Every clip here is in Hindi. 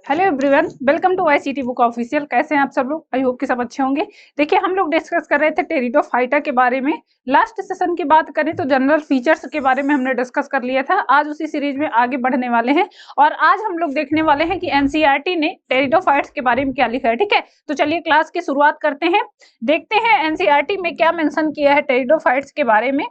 Hello everyone, welcome to ICT book official. कैसे हैं आप सब लोग? आई होप कि सब अच्छे होंगे। देखिए, हम लोग डिस्कस कर रहे थे टेरिडोफाइटा के बारे में। लास्ट सेशन की बात करें तो जनरल फीचर्स के बारे में हमने डिस्कस कर लिया था। आज उसी सीरीज में आगे बढ़ने वाले हैं और आज हम लोग देखने वाले हैं कि एनसीईआरटी ने टेरिडोफाइट्स के बारे में क्या लिखा है। ठीक है, तो चलिए क्लास की शुरुआत करते हैं। देखते हैं एनसीईआरटी में क्या मेंशन किया है टेरिडोफाइट्स के बारे में।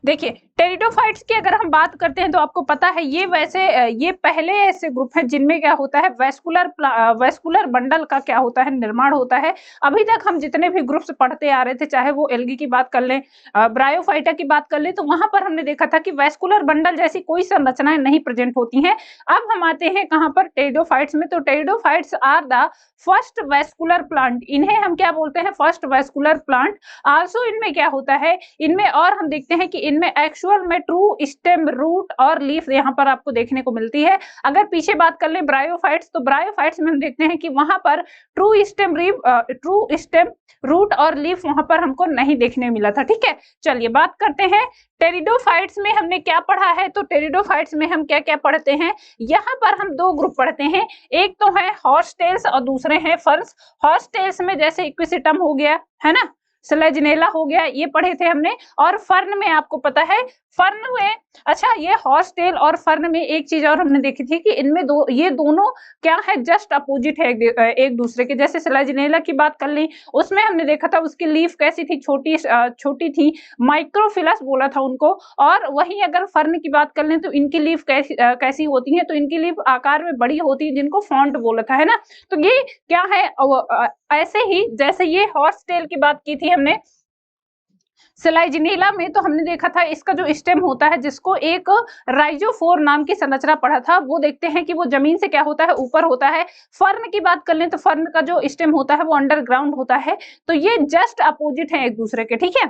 देखिए, टेरिडोफाइट्स की अगर हम बात करते हैं तो आपको पता है ये पहले ऐसे ग्रुप हैं जिनमें क्या होता है, वेस्कुलर बंडल का क्या होता है, निर्माण होता है। अभी तक हम जितने भी ग्रुप्स पढ़ते आ रहे थे, चाहे वो एल्गी की बात कर लें, ब्रायोफाइटा की बात कर लें, तो वहां पर हमने देखा था कि वेस्कुलर बंडल जैसी कोई संरचनाएं नहीं प्रेजेंट होती हैं। अब हम आते हैं कहां पर, टेरिडोफाइट्स में। तो pteridophytes are the first vascular plant. इन्हें हम क्या बोलते हैं? First vascular plant. आल्सो इनमें क्या होता है, इनमें और हम देखते हैं कि इनमें एक्चुअल में ट्रू स्टेम, रूट और लीफ यहाँ पर आपको देखने को मिलती है। अगर पीछे बात कर ले ब्रायोफाइट्स, तो ब्रायोफाइट्स में हम देखते हैं कि वहां पर ट्रू स्टेम, रूट और लीफ वहां पर हमको नहीं देखने मिला था। ठीक है, चलिए बात करते हैं टेरिडोफाइट्स में हमने क्या पढ़ा है। तो टेरिडोफाइट्स में हम क्या क्या पढ़ते हैं, यहाँ पर हम दो ग्रुप पढ़ते हैं। एक तो है हॉर्सटेल्स और दूसरे हैं फर्न्स। हॉर्सटेल्स में जैसे इक्विसिटम हो गया, है ना, स्लेजिनेला हो गया, ये पढ़े थे हमने। और फर्न में आपको पता है, फर्न में, अच्छा, ये हॉर्सटेल और फर्न में एक चीज और हमने देखी थी कि इनमें ये दोनों क्या है, जस्ट अपोजिट है एक दूसरे के। जैसे स्लेजिनेला की बात कर ली, उसमें हमने देखा था उसकी लीफ कैसी थी, छोटी थी, माइक्रोफिलस बोला था उनको। और वहीं अगर फर्न की बात कर लें तो इनकी लीफ कैसी होती है, तो इनकी लीफ आकार में बड़ी होती है, जिनको फॉन्ट बोला था, है ना। तो ये क्या है, ऐसे ही जैसे ये हॉर्सटेल की बात की थी हमने, स्लाइजिनेला में तो हमने देखा था इसका जो स्टेम होता है, जिसको एक राइजोफोर नाम की संरचना पढ़ा था, वो देखते हैं कि वो जमीन से क्या होता है, ऊपर होता है। फर्न की बात कर लें तो फर्न का जो स्टेम होता है वो अंडरग्राउंड होता है। तो ये जस्ट अपोजिट है एक दूसरे के। ठीक है,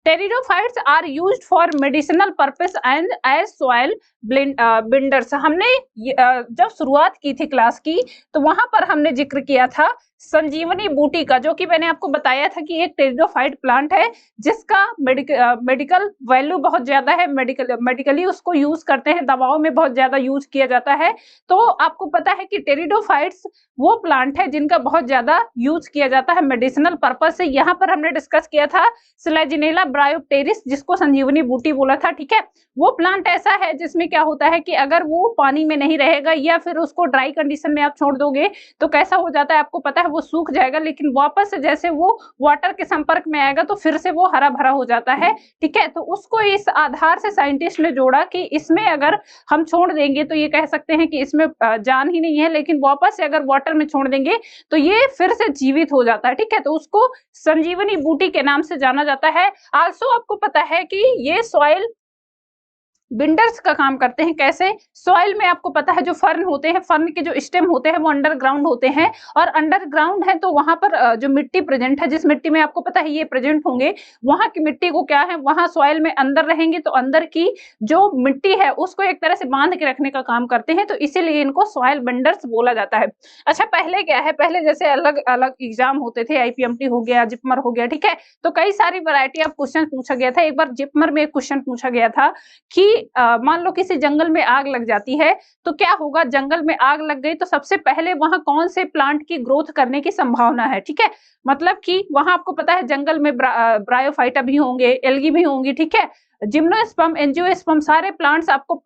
pteridophytes are used for medicinal purpose and as soil builders. हमने जब शुरुआत की थी क्लास की, तो वहां पर हमने जिक्र किया था संजीवनी बूटी का, जो कि मैंने आपको बताया था कि एक टेरिडोफाइट प्लांट है जिसका मेडिकल वैल्यू बहुत ज्यादा है। मेडिकली उसको यूज करते हैं, दवाओं में बहुत ज्यादा यूज किया जाता है। तो आपको पता है कि टेरिडोफाइट्स वो प्लांट है जिनका बहुत ज्यादा यूज किया जाता है मेडिसिनल पर्पज से। यहाँ पर हमने डिस्कस किया था स्लेजिनेला ब्रायोप्टेरिस, जिसको संजीवनी बूटी बोला था। ठीक है, वो प्लांट ऐसा है जिसमें क्या होता है कि अगर वो पानी में नहीं रहेगा या फिर उसको ड्राई कंडीशन में आप छोड़ दोगे तो कैसा हो जाता है, आपको पता है, वो सूख जाएगा। लेकिन वापस से जैसे वो वाटर के संपर्क में आएगा तो फिर से वो हरा भरा हो जाता है। ठीक है, तो उसको इस आधार से साइंटिस्ट ने जोड़ा कि इसमें अगर हम छोड़ देंगे तो ये कह सकते हैं कि इसमें जान ही नहीं है, लेकिन वापस से अगर वाटर में छोड़ देंगे तो ये फिर से जीवित हो जाता है। ठीक है, तो उसको संजीवनी बूटी के नाम से जाना जाता है। आल्सो आपको पता है कि ये सॉइल बिल्डर्स का काम करते हैं। कैसे? सॉइल में आपको पता है जो फर्न होते हैं, फर्न के जो स्टेम होते हैं वो अंडरग्राउंड होते हैं, और अंडरग्राउंड है तो वहां पर जो मिट्टी प्रेजेंट है, जिस मिट्टी में आपको पता है ये प्रेजेंट होंगे, वहां की मिट्टी को क्या है, वहां सॉइल में अंदर रहेंगे तो अंदर की जो मिट्टी है उसको एक तरह से बांध के रखने का काम करते हैं, तो इसीलिए इनको सॉइल बिल्डर्स बोला जाता है। अच्छा, पहले क्या है, पहले जैसे अलग अलग एग्जाम होते थे, आईपीएमटी हो गया, जिपमर हो गया, ठीक है, तो कई सारी वैरायटी ऑफ क्वेश्चन पूछा गया था। एक बार जिपमर में एक क्वेश्चन पूछा गया था कि मान लो किसी जंगल में आग लग जाती है तो क्या होगा, जंगल में आग लग गई तो सबसे पहले वहां कौन से प्लांट की ग्रोथ करने की संभावना है। ठीक है, मतलब कि वहां आपको पता है जंगल में ब्रायोफाइटा भी होंगे, एल्गी भी होंगी, ठीक है, जिम्नोस्पर्म, एंजियोस्पर्म, सारे प्लांट्स आपको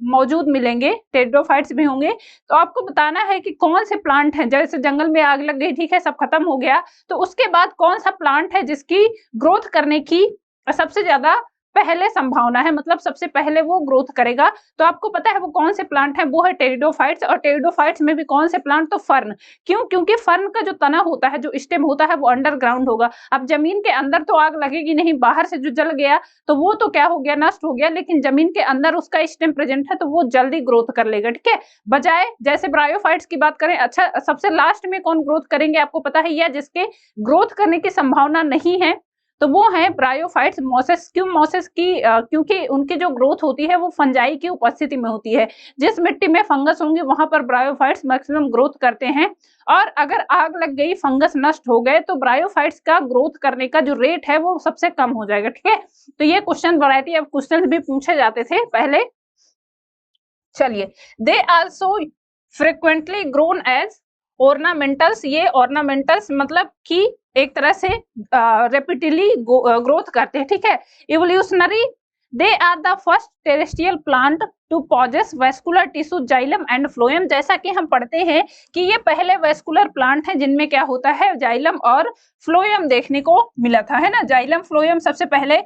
मौजूद मिलेंगे, टेरिडोफाइट्स भी होंगे। तो आपको बताना है कि कौन से प्लांट हैं, जैसे जंगल में आग लग गई, ठीक है, सब खत्म हो गया, तो उसके बाद कौन सा प्लांट है जिसकी ग्रोथ करने की सबसे ज्यादा पहले संभावना है, मतलब सबसे पहले वो ग्रोथ करेगा। तो आपको पता है वो कौन से प्लांट है, वो है टेरिडोफाइट्स। और टेरिडोफाइट्स में भी कौन से प्लांट, तो फर्न। क्यों? क्योंकि फर्न का जो तना होता है, जो स्टेम होता है, वो अंडरग्राउंड होगा। अब जमीन के अंदर तो आग लगेगी नहीं, बाहर से जो जल गया तो वो तो क्या हो गया, नष्ट हो गया, लेकिन जमीन के अंदर उसका स्टेम प्रेजेंट है तो वो जल्दी ग्रोथ कर लेगा। ठीक है, बजाय जैसे ब्रायोफाइट्स की बात करें, अच्छा, सबसे लास्ट में कौन ग्रोथ करेंगे आपको पता है, या जिसके ग्रोथ करने की संभावना नहीं है, तो वो है ब्रायोफाइट्स, मोसेस। क्यों मोसेस की? क्योंकि उनकी जो ग्रोथ होती है वो फंजाई की उपस्थिति में होती है। जिस मिट्टी में फंगस होंगे वहां पर ब्रायोफाइट्स मैक्सिमम ग्रोथ करते हैं, और अगर आग लग गई, फंगस नष्ट हो गए, तो ब्रायोफाइट्स का ग्रोथ करने का जो रेट है वो सबसे कम हो जाएगा। ठीक है, तो ये क्वेश्चन, वैरायटी ऑफ क्वेश्चन भी पूछे जाते थे पहले। चलिए, they also frequently grown as ornamentals, ये ऑर्नामेंटल्स मतलब कि एक तरह से रेपिडली ग्रोथ करते हैं, ठीक है। Evolutionary, they are the first terrestrial plant to possess vascular tissue xylem and phloem. जैसा कि हम पढ़ते हैं कि ये पहले वेस्कुलर प्लांट हैं जिनमें क्या होता है, जाइलम और फ्लोएम देखने को मिला था, है ना। जाइलम फ्लोएम सबसे पहले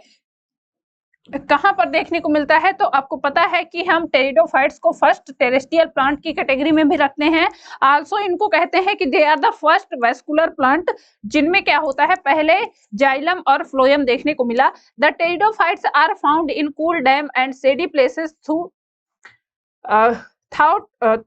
कहां पर देखने को मिलता है, तो आपको पता है कि हम टेरिडोफाइट्स को फर्स्ट टेरेस्ट्रियल प्लांट की कैटेगरी में भी रखते हैं। आल्सो इनको कहते हैं कि they are the first vascular plant जिनमें क्या होता है, पहले जाइलम और फ्लोएम देखने को मिला। The pteridophytes are found in cool damp and shady places throughout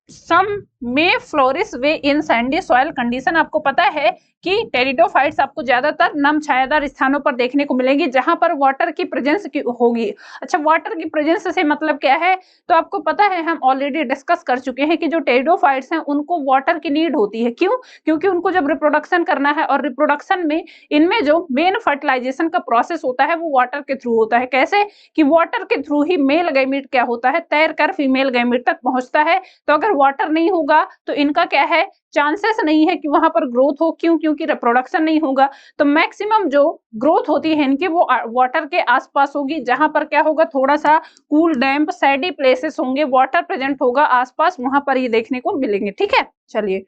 some may flourish well in sandy soil condition. आपको पता है कि टेरिडोफाइट्स आपको ज्यादातर नम छायादार स्थानों पर देखने को मिलेंगी जहां पर वाटर की प्रेजेंस होगी। अच्छा, वाटर की प्रेजेंस से मतलब क्या है, तो आपको पता है हम ऑलरेडी डिस्कस कर चुके हैं कि जो टेरिडोफाइट्स हैं उनको वाटर की नीड होती है। क्यों? क्योंकि उनको जब रिप्रोडक्शन करना है और रिप्रोडक्शन में इनमें जो मेन फर्टिलाइजेशन का प्रोसेस होता है वो वाटर के थ्रू होता है। कैसे? कि वाटर के थ्रू ही मेल गैमीट क्या होता है, तैरकर फीमेल गैमीट तक पहुंचता है। तो अगर वाटर नहीं होगा तो इनका क्या है, चांसेस नहीं है कि वहां पर ग्रोथ हो। क्यों? क्योंकि रिप्रोडक्शन नहीं होगा। तो मैक्सिमम जो ग्रोथ होती है इनकी वो वाटर के आसपास होगी, जहां पर क्या होगा, थोड़ा सा कूल डैम्प सैडी प्लेसेस होंगे, वाटर प्रेजेंट होगा आसपास, वहां पर ये देखने को मिलेंगे, ठीक है। चलिए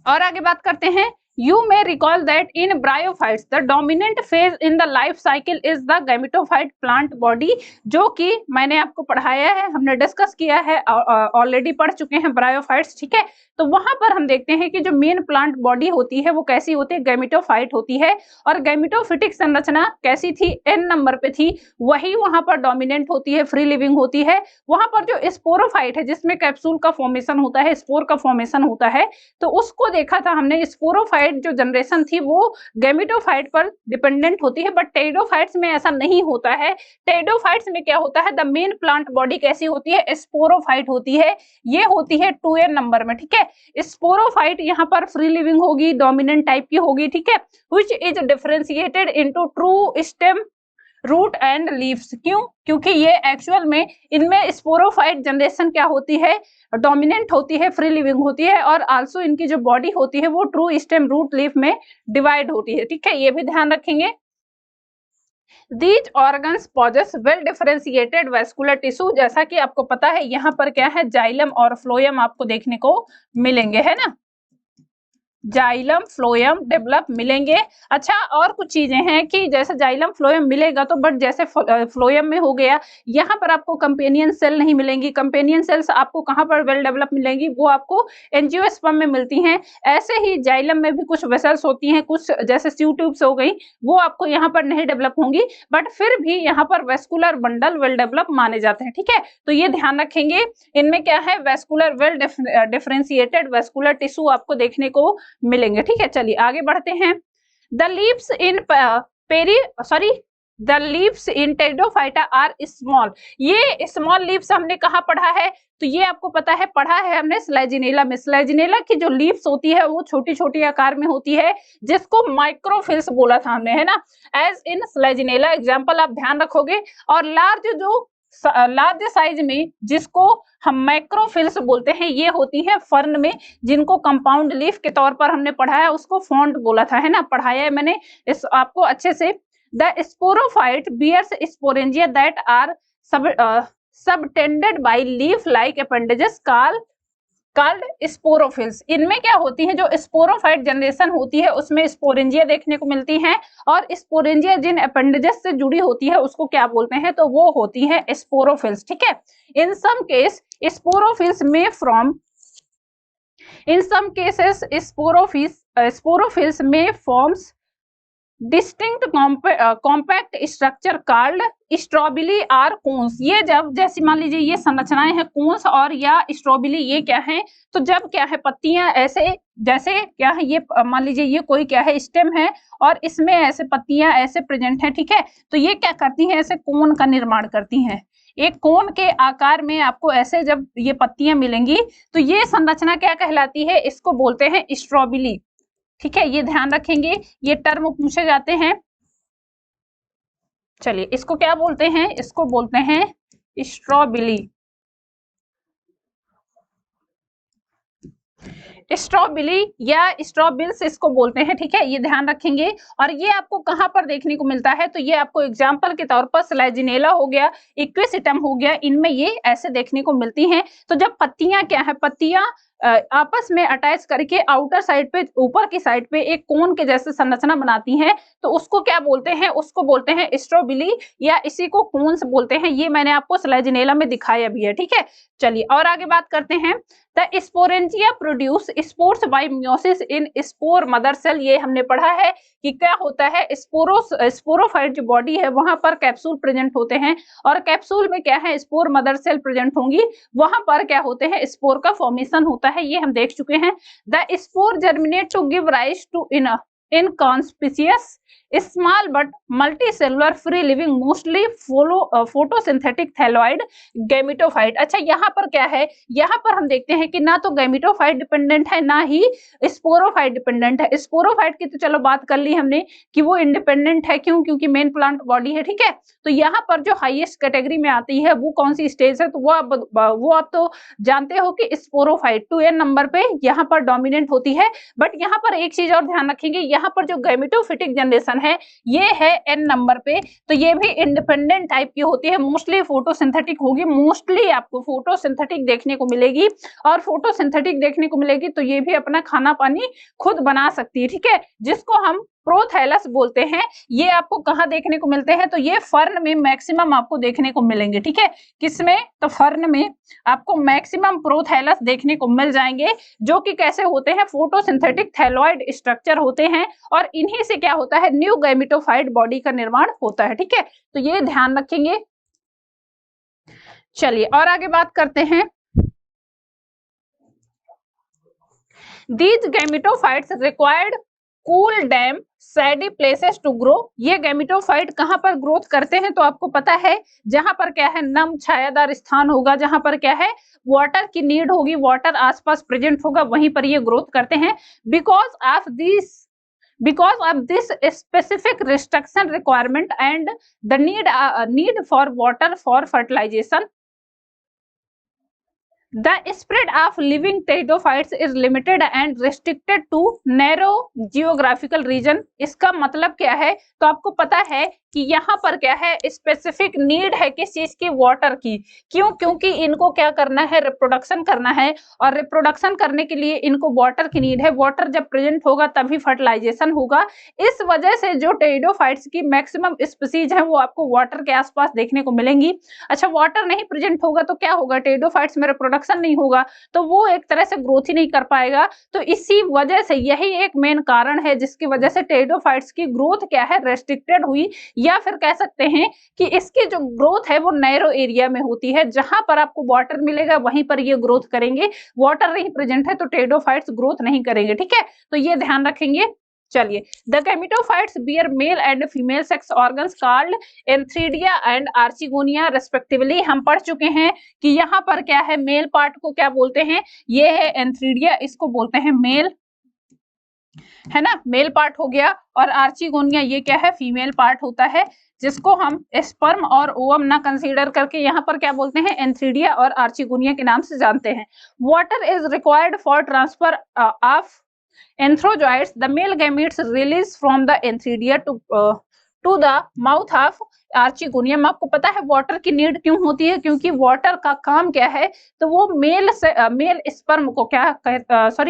और आगे बात करते हैं। You may recall that in bryophytes the dominant phase in the life cycle is the gametophyte plant body, जो कि मैंने आपको पढ़ाया है, हमने डिस्कस किया है, ऑलरेडी पढ़ चुके हैं ब्रायोफाइट्स, ठीक है। तो वहां पर हम देखते हैं कि जो मेन प्लांट बॉडी होती है वो कैसी होती है, गैमेटोफाइट होती है। और गैमेटोफिटिक संरचना कैसी थी, n नंबर पे थी, वही वहां पर डोमिनेंट होती है, फ्री लिविंग होती है। वहां पर जो स्पोरोफाइट है जिसमें कैप्सूल का फॉर्मेशन होता है, स्पोर का फॉर्मेशन होता है, तो उसको देखा था हमने। स्पोरोफाइट जो जनरेशन थी वो गैमेटोफाइट पर डिपेंडेंट होती है, बट टेरिडोफाइट्स में ऐसा नहीं होता है। टेरिडोफाइट्स में क्या होता है, द मेन प्लांट बॉडी कैसी होती है, स्पोरोफाइट होती है। ये होती है 2n नंबर में, ठीक है। स्पोरोफाइट यहाँ पर फ्री लिविंग होगी, डोमिनेंट टाइप की होगी, ठीक है। Which is differentiated into true stem, root and leaves. क्यों? क्योंकि ये एक्चुअल में इनमें स्पोरोफाइट जनरेशन क्या होती है, डोमिनेंट होती है, फ्री लिविंग होती है, और आल्सो इनकी जो बॉडी होती है वो ट्रू स्टेम, रूट, लीफ में डिवाइड होती है, ठीक है। ये भी ध्यान रखेंगे। These organs possess well differentiated vascular tissue, जैसा कि आपको पता है यहाँ पर क्या है, जाइलम और फ्लोएम आपको देखने को मिलेंगे, है ना। जाइलम फ्लोएम डेवलप मिलेंगे। अच्छा, और कुछ चीजें हैं कि जैसे जाइलम फ्लोएम मिलेगा तो, बट जैसे फ्लोएम में हो गया, यहाँ पर आपको कंपेनियन सेल नहीं मिलेंगी। कंपेनियन सेल्स आपको कहाँ पर वेल डेवलप मिलेंगी, वो आपको एंजियोस्पर्म में मिलती हैं। ऐसे ही जाइलम में भी कुछ वेसल्स होती हैं, कुछ जैसे स्यू ट्यूब्स हो गई, वो आपको यहाँ पर नहीं डेवलप होंगी, बट फिर भी यहाँ पर वेस्कुलर बंडल वेल डेवलप माने जाते हैं, ठीक है। तो ये ध्यान रखेंगे, इनमें क्या है, vascular well differentiated vascular tissue आपको देखने को मिलेंगे, ठीक है। चलिए आगे बढ़ते हैं। The leaves in the leaves in pteridophyta are small. ये स्मॉल लीव्स हमने कहा पढ़ा है, तो ये आपको पता है, पढ़ा है हमने स्लैजिनेला में। स्लैजिनेला की जो लीव्स होती है वो छोटी छोटी आकार में होती है, जिसको माइक्रोफिल्स बोला था हमने, है ना। एज इन स्लैजिनेला एग्जाम्पल आप ध्यान रखोगे। और लार्ज साइज में जिसको हम मैक्रोफिल्स बोलते हैं, ये होती है फर्न में, जिनको कंपाउंड लीफ के तौर पर हमने पढ़ा है, उसको फॉन्ड बोला था, है ना, पढ़ाया है मैंने इस आपको अच्छे से। The sporophyte bears sporangia that are subtended by leaf like appendages called sporophylls. इनमें क्या होती है, जो स्पोरोफाइट जनरेशन होती है उसमें स्पोरेंजिया देखने को मिलती हैं, और स्पोरेंजिया जिन अपेंडेजेस से जुड़ी होती है उसको क्या बोलते हैं, तो वो होती है स्पोरोफिल्स, ठीक है। In some case sporophylls may from in some cases sporophylls may forms distinct compact structure called strobili or cones. ये जब, जैसे मान लीजिए ये संरचनाएं हैं कोन्स और या स्ट्रॉबिली, ये क्या है, तो जब क्या है पत्तियां ऐसे, जैसे क्या है, ये मान लीजिए ये कोई क्या है, स्टेम है, और इसमें ऐसे पत्तियां ऐसे प्रेजेंट है, ठीक है। तो ये क्या करती हैं, ऐसे कोन का निर्माण करती हैं, एक कोन के आकार में आपको ऐसे जब ये पत्तियां मिलेंगी तो ये संरचना क्या कहलाती है, इसको बोलते हैं स्ट्रॉबिली, ठीक है। ये ध्यान रखेंगे, ये टर्म पूछे जाते हैं। चलिए इसको क्या बोलते हैं, इसको बोलते हैं स्ट्रॉबिली। स्ट्रॉबिली या स्ट्रॉबिल्स इसको बोलते हैं, ठीक है, ये ध्यान रखेंगे। और ये आपको कहां पर देखने को मिलता है, तो ये आपको एग्जांपल के तौर पर स्लेजिनेला हो गया, इक्विसिटम हो गया, इनमें ये ऐसे देखने को मिलती हैं। तो जब पत्तियां क्या है, पत्तियां आपस में अटैच करके आउटर साइड पे, ऊपर की साइड पे एक कोन के जैसे संरचना बनाती हैं, तो उसको क्या बोलते हैं, उसको बोलते हैं स्ट्रॉबिली या इसी को कोन्स बोलते हैं। ये मैंने आपको स्लेजिनेला में दिखाया भी है, ठीक है। चलिए और आगे बात करते हैं। The sporangia produce spores by meiosis in spore mother cell. ये हमने पढ़ा है कि क्या होता है, स्पोरोफाइट जो बॉडी है वहां पर कैप्सूल प्रेजेंट होते हैं, और कैप्सूल में क्या है, स्पोर मदर सेल प्रेजेंट होंगी, वहां पर क्या होते हैं, स्पोर का फॉर्मेशन होता है, ये हम देख चुके हैं। The spore germinate to give rise to inconspicuous small but multicellular free living mostly photosynthetic thalloid gametophyte. अच्छा यहाँ पर क्या है, यहाँ पर हम देखते हैं कि ना तो गैमेटोफाइट डिपेंडेंट है ना ही स्पोरोफाइट डिपेंडेंट है। स्पोरोफाइट की तो चलो बात कर ली हमने कि वो इंडिपेंडेंट है, क्यों, क्योंकि मेन प्लांट बॉडी है, ठीक है। तो यहाँ पर जो हाईएस्ट कैटेगरी में आती है वो कौन सी स्टेज है, तो वो आप तो जानते हो कि स्पोरोफाइट 2n नंबर पे यहाँ पर डोमिनेंट होती है। बट यहाँ पर एक चीज और ध्यान रखेंगे, यहाँ पर जो गैमेटोफिटिक जनरेशन है ये है n नंबर पे, तो ये भी इंडिपेंडेंट टाइप की होती है, मोस्टली फोटोसिंथेटिक होगी, मोस्टली आपको फोटोसिंथेटिक देखने को मिलेगी। और फोटोसिंथेटिक देखने को मिलेगी तो ये भी अपना खाना पानी खुद बना सकती है, ठीक है, जिसको हम प्रोथैलस बोलते हैं। ये आपको कहाँ देखने को मिलते हैं, तो ये फर्न में मैक्सिमम आपको देखने को मिलेंगे, ठीक है। किसमें, तो फर्न में आपको मैक्सिमम प्रोथैलस देखने को मिल जाएंगे, जो कि कैसे होते हैं, फोटोसिंथेटिक थैलॉइड स्ट्रक्चर होते हैं, और इन्हीं से क्या होता है, न्यू गैमेटोफाइट बॉडी का निर्माण होता है, ठीक है। तो ये ध्यान रखेंगे। चलिए और आगे बात करते हैं। These gametophytes required cool damp shady places to grow. ये गैमेटोफाइट कहां पर ग्रोथ करते हैं, तो आपको पता है जहां पर क्या है, नम छायादार स्थान होगा, जहां पर क्या है, वाटर की नीड होगी, वाटर आसपास प्रेजेंट होगा, वहीं पर ये ग्रोथ करते हैं। because of this specific restriction requirement and the need for water for fertilization, the spread of living pteridophytes is limited and restricted to narrow geographical region। इसका मतलब क्या है, तो आपको पता है कि यहाँ पर क्या है, स्पेसिफिक नीड है किस चीज की, वाटर की। क्यों, क्योंकि इनको क्या करना है, रिप्रोडक्शन करना है, और रिप्रोडक्शन करने के लिए इनको वाटर की नीड है। वाटर जब प्रेजेंट होगा तभी फर्टिलाइजेशन होगा। इस वजह से जो टेरिडोफाइट्स की मैक्सिमम स्पीसीज है वो आपको वाटर के आसपास देखने को मिलेंगी। अच्छा, वाटर नहीं प्रेजेंट होगा तो क्या होगा, टेरिडोफाइट्स में रिप्रोडक्शन नहीं होगा, तो वो एक तरह से ग्रोथ ही नहीं कर पाएगा। तो इसी वजह से यही एक मेन कारण है जिसकी वजह से टेरिडोफाइट्स की ग्रोथ क्या है, रेस्ट्रिक्टेड हुई, या फिर कह सकते हैं कि इसकी जो ग्रोथ है वो नैरो एरिया में होती है, जहां पर आपको वाटर मिलेगा वहीं पर ये ग्रोथ करेंगे। वाटर नहीं प्रेजेंट है तो टेरिडोफाइट्स ग्रोथ नहीं करेंगे, ठीक है, तो ये ध्यान रखेंगे। चलिए, the gametophytes bear male and female sex organs called antheridia and archegonia respectively. हम पढ़ चुके हैं कि यहाँ पर क्या है, मेल पार्ट को क्या बोलते हैं, ये है एंथ्रीडिया, इसको बोलते हैं मेल, है ना, मेल पार्ट हो गया, और आर्चिगोनिया ये क्या है, फीमेल पार्ट होता है, जिसको हम स्पर्म और ओवम ना कंसीडर करके यहाँ पर क्या बोलते हैं, एंथ्रीडिया और आर्चिगोनिया के नाम से जानते हैं। Water is required for transfer of antherozoids, the male gametes release from the antheridia to the mouth of archegonia. में आपको पता है वाटर की नीड क्यों होती है, क्योंकि वाटर का काम क्या है, तो वो मेल स्पर्म को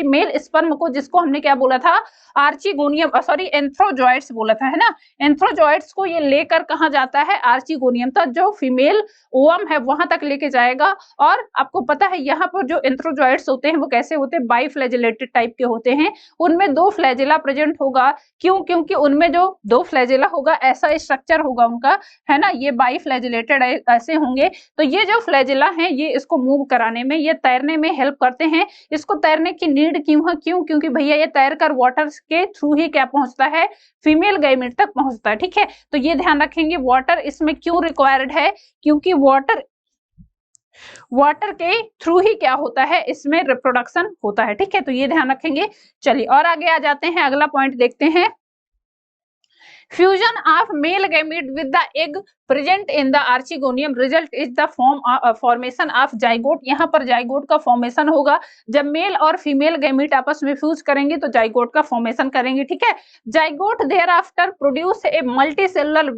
मेल स्पर्म को, जिसको हमने क्या बोला था, आर्चिगोनियम, एंथ्रोजॉइड्स बोला था, है ना, एंथ्रोजॉइड्स को ये लेकर कहाँ जाता है, आर्चिगोनियम तक, जो फीमेल ओवम है वहां तक लेके जाएगा। और आपको पता है यहाँ पर जो एंथ्रोजॉइड्स होते हैं वो कैसे होते हैं, बाइफ्लैजेलेटेड टाइप के होते हैं, उनमें दो फ्लैजेला प्रेजेंट होगा। क्यों, क्योंकि उनमें जो दो फ्लैजेला होगा ऐसा स्ट्रक्चर होगा उनका, है ना, ये बाइफ्लैजेलेटेड ऐसे होंगे। तो ये जो फ्लैजेला हैं ये इसको मूव कराने में, ये तैरने में हेल्प करते हैं। इसको तैरने की नीड क्यों है, क्यों, क्योंकि भैया ये तैर कर वाटर के थ्रू ही क्या पहुंचता है, फीमेल गैमेट तक पहुंचता है, ठीक है। तो ये ध्यान रखेंगे, वाटर इसमें क्यों रिक्वायर्ड है, क्योंकि वाटर के थ्रू ही क्या होता है, इसमें रिप्रोडक्शन होता है, ठीक है, तो ये ध्यान रखेंगे। चलिए और आगे आ जाते हैं, अगला पॉइंट देखते हैं। Fusion of male gamete with the egg present in the archegonium result is the formation of zygote। यहाँ पर जाइगोट का फॉर्मेशन होगा। जब मेल और फीमेल गैमीट आपस में फ्यूज करेंगे तो जाइगोट का फॉर्मेशन करेंगे, ठीक है। Zygote thereafter produce a multicellular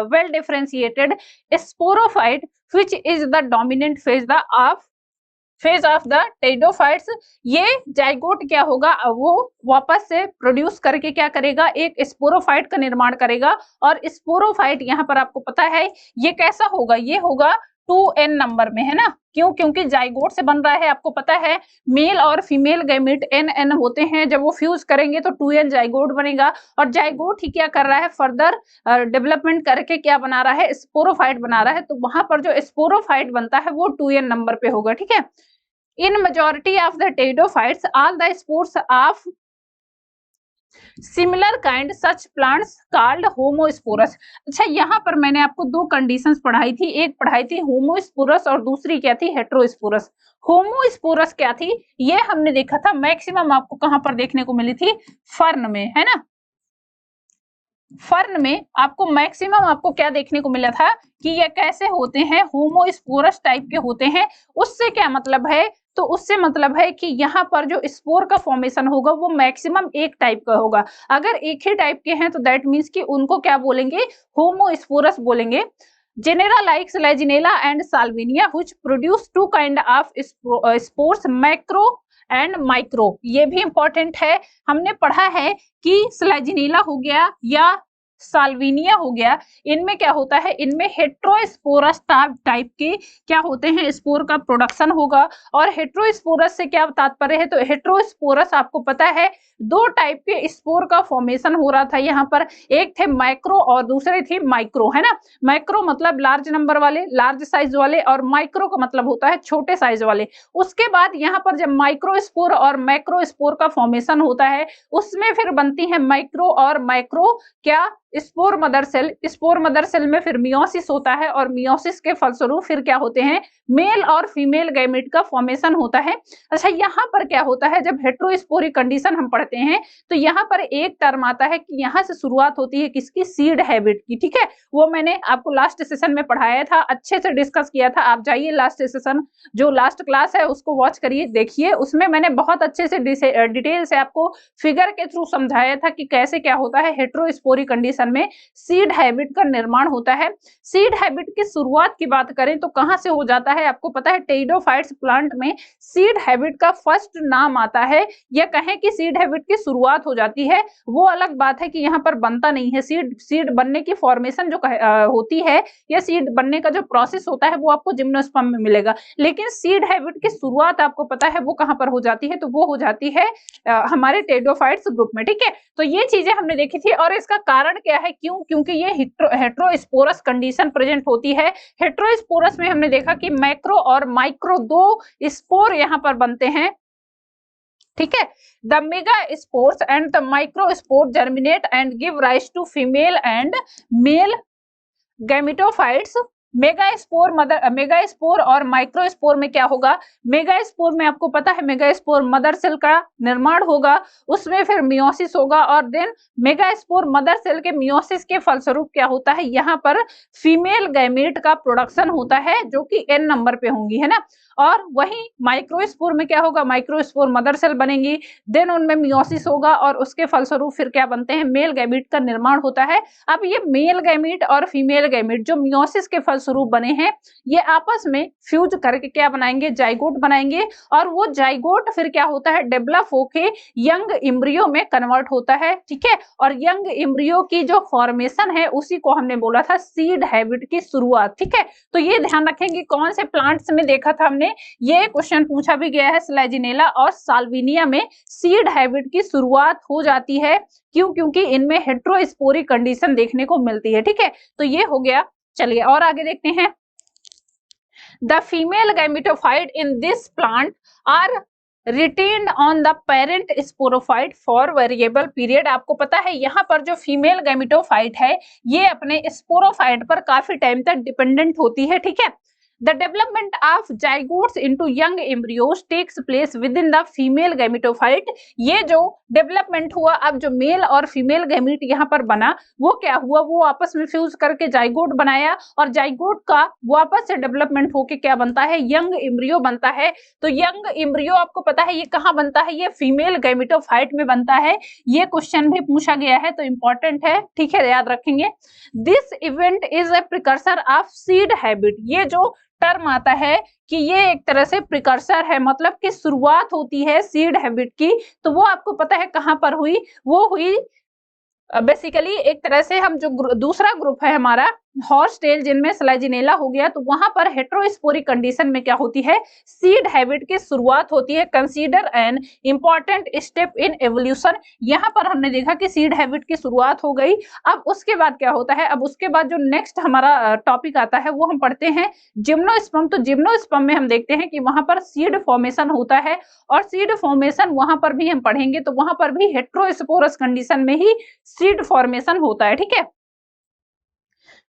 well differentiated sporophyte which is the dominant phase of the pteridophytes. ये जाइगोट क्या होगा, वो वापस से प्रोड्यूस करके क्या करेगा, एक स्पोरोफाइट का निर्माण करेगा। और स्पोरोफाइट यहाँ पर आपको पता है ये कैसा होगा, ये होगा 2n नंबर में, है ना। क्यों? क्योंकि जाइगोट से बन रहा है, आपको पता है मेल और फीमेल गैमीट n होते हैं, जब वो फ्यूज करेंगे तो 2n जाइगोट बनेगा। और जाइगोट ही क्या कर रहा है, फर्दर डेवलपमेंट करके क्या बना रहा है, स्पोरोफाइट बना रहा है। तो वहां पर जो स्पोरोफाइट बनता है वो 2n नंबर पे होगा, ठीक है। In majority of the pteridophytes, all the spores of similar kind such plants called homosporous। अच्छा, यहाँ पर मैंने आपको दो कंडीशंस पढ़ाई थी, एक पढ़ाई थी होमोस्पोरस और दूसरी क्या थी, हेट्रोस्पोरस। होमोस्पोरस क्या थी, ये हमने देखा था मैक्सिमम आपको कहां पर देखने को मिली थी, फर्न में, है ना। फर्न में आपको मैक्सिमम आपको क्या देखने को मिला था कि ये कैसे होते हैं, होमोस्पोरस टाइप के होते हैं। उससे क्या मतलब है, तो उससे मतलब है कि यहाँ पर जो स्पोर का फॉर्मेशन होगा वो मैक्सिमम एक टाइप का होगा। अगर एक ही टाइप के हैं तो दैट मीन्स कि उनको क्या बोलेंगे, होमोस्पोरस बोलेंगे। Genera like Selaginella and Salvinia which produce two kind of spores, macro and micro. ये भी इंपॉर्टेंट है, हमने पढ़ा है कि स्लैजिनेला हो गया या साल्विनिया हो गया, इनमें क्या होता है, इनमें हेट्रोस्पोरस टाइप के क्या होते हैं, स्पोर का प्रोडक्शन होगा। और हेट्रोस्पोरस से क्या तात्पर्य है, तो हेट्रोस्पोरस आपको पता है दो टाइप के स्पोर का फॉर्मेशन हो रहा था यहाँ पर, एक थे माइक्रो और दूसरे थे माइक्रो, है ना। माइक्रो मतलब लार्ज नंबर वाले, लार्ज साइज वाले, और माइक्रो का मतलब होता है छोटे साइज वाले। उसके बाद यहाँ पर जब माइक्रो स्पोर और मैक्रो स्पोर का फॉर्मेशन होता है, उसमें फिर बनती है माइक्रो और माइक्रो क्या, spore mother cell. Spore mother cell में फिर मियोसिस होता है और मियोसिस के फलस्वरूप फिर क्या होते हैं, मेल और फीमेल गैमेट का फॉर्मेशन होता है। अच्छा, यहाँ पर क्या होता है, जब हेट्रोस्पोरिक कंडीशन हम पढ़ते हैं तो यहाँ पर एक टर्म आता है कि यहाँ से शुरुआत होती है किसकी, सीड हैबिट की, ठीक है। वो मैंने आपको लास्ट सेशन में पढ़ाया था, अच्छे से डिस्कस किया था। आप जाइए लास्ट सेशन, जो लास्ट क्लास है उसको वॉच करिए, देखिए, उसमें मैंने बहुत अच्छे से डिटेल से आपको फिगर के थ्रू समझाया था कि कैसे क्या होता है हेट्रोस्पोरिक कंडीशन में सीड हैबिट का निर्माण होता है। सीड हैबिट की शुरुआत की बात करें तो कहां से हो जाता है, आपको पता है टेरिडोफाइट्स प्लांट में सीड हैबिट का फर्स्ट नाम आता है, या कहें कि सीड हैबिट की शुरुआत हो जाती है। वो अलग बात है कि यहाँ पर बनता नहीं है सीड बनने की फॉर्मेशन जो होती है, या सीड बनने का जो प्रोसेस होता है वो आपको जिम्नोस्पर्म में मिलेगा। लेकिन सीड हैबिट की शुरुआत आपको पता है वो कहां पर हो जाती है, तो वो हो जाती है हमारे टेरिडोफाइट्स ग्रुप में, ठीक है। तो ये चीजें हमने देखी थी, और इसका कारण क्या है, क्यों, क्योंकि ये हेट्रोस्पोरस कंडीशन प्रेजेंट होती है। हेट्रोस्पोरस में हमने देखा कि मैक्रो और माइक्रो दो स्पोर यहाँ पर बनते हैं, ठीक है। The mega spores and the micro spore germinate and give rise to female and male gametophytes. Mega spore और माइक्रो स्पोर में क्या होगा, मेगा स्पोर में आपको पता है मेगा स्पोर मदर सेल का निर्माण होगा, उसमें फिर मियोसिस होगा, और then mega spore mother cell के मियोसिस के फलस्वरूप क्या होता है, यहाँ पर फीमेल गैमेट का प्रोडक्शन होता है जो कि n नंबर पे होंगी, है ना। और वही माइक्रोस्पोर में क्या होगा, माइक्रोस्पोर मदर सेल बनेंगी, देन उनमें मियोसिस होगा और उसके फलस्वरूप फिर क्या बनते हैं, मेल गैमेट का निर्माण होता है। अब ये मेल गैमेट और फीमेल गैमेट जो मियोसिस के फलस्वरूप बने हैं, ये आपस में फ्यूज करके क्या बनाएंगे, जाइगोट बनाएंगे। और वो जाइगोट फिर क्या होता है, डेवलप होके यंग एम्ब्रियो में कन्वर्ट होता है, ठीक है। और यंग एम्ब्रियो की जो फॉर्मेशन है उसी को हमने बोला था सीड हैबिट की शुरुआत, ठीक है। तो ये ध्यान रखेंगे, कौन से प्लांट्स में देखा था हमने, ये क्वेश्चन पूछा भी गया है, स्लैजिनेला और साल्विनिया में सीड हैबिट की शुरुआत हो जाती है। क्यों, क्योंकि इनमें हेट्रोस्पोरिक कंडीशन देखने को मिलती है, ठीक है। तो ये हो गया, चलिए और आगे देखते हैं। The female gametophyte in this plant are retained on the parent sporophyte for variable period. आपको पता है यहाँ पर जो फीमेल गैमेटोफाइट है ये अपने स्पोरोफाइट पर काफी टाइम तक डिपेंडेंट होती है, ठीक है। The development of zygotes into young embryos takes place within the female gametophyte. ये जो डेवलपमेंट हुआ, अब जो मेल और फीमेल गैमीट यहाँ पर बना, वो क्या हुआ, वो आपस में फ्यूज करके जाइगोट बनाया और जाइगोट का वापस से डेवलपमेंट होके क्या बनता है, यंग एम्ब्रियो बनता है। तो यंग एम्ब्रियो आपको पता है ये कहाँ बनता है, ये फीमेल गैमेटोफाइट में बनता है। ये क्वेश्चन भी पूछा गया है तो इंपॉर्टेंट है, ठीक है, याद रखेंगे। This event is a precursor of seed habit. ये जो टर्म आता है कि ये एक तरह से प्रिकर्सर है, मतलब कि शुरुआत होती है सीड हैबिट की, तो वो आपको पता है कहां पर हुई, वो हुई बेसिकली एक तरह से हम जो दूसरा ग्रुप है हमारा हॉर्स टेल जिनमें स्लाइजिनेला हो गया, तो वहां पर हेट्रोस्पोरिक कंडीशन में क्या होती है, सीड हैबिट की शुरुआत होती है। Consider an important step in evolution. यहाँ पर हमने देखा कि सीड हैबिट की शुरुआत हो गई। अब उसके बाद क्या होता है, अब उसके बाद जो नेक्स्ट हमारा टॉपिक आता है वो हम पढ़ते हैं जिम्नोस्पर्म। तो जिम्नोस्पर्म में हम देखते हैं कि वहां पर सीड फॉर्मेशन होता है और सीड फॉर्मेशन वहां पर भी हम पढ़ेंगे, तो वहां पर भी हेट्रोस्पोरस कंडीशन में ही सीड फॉर्मेशन होता है, ठीक है।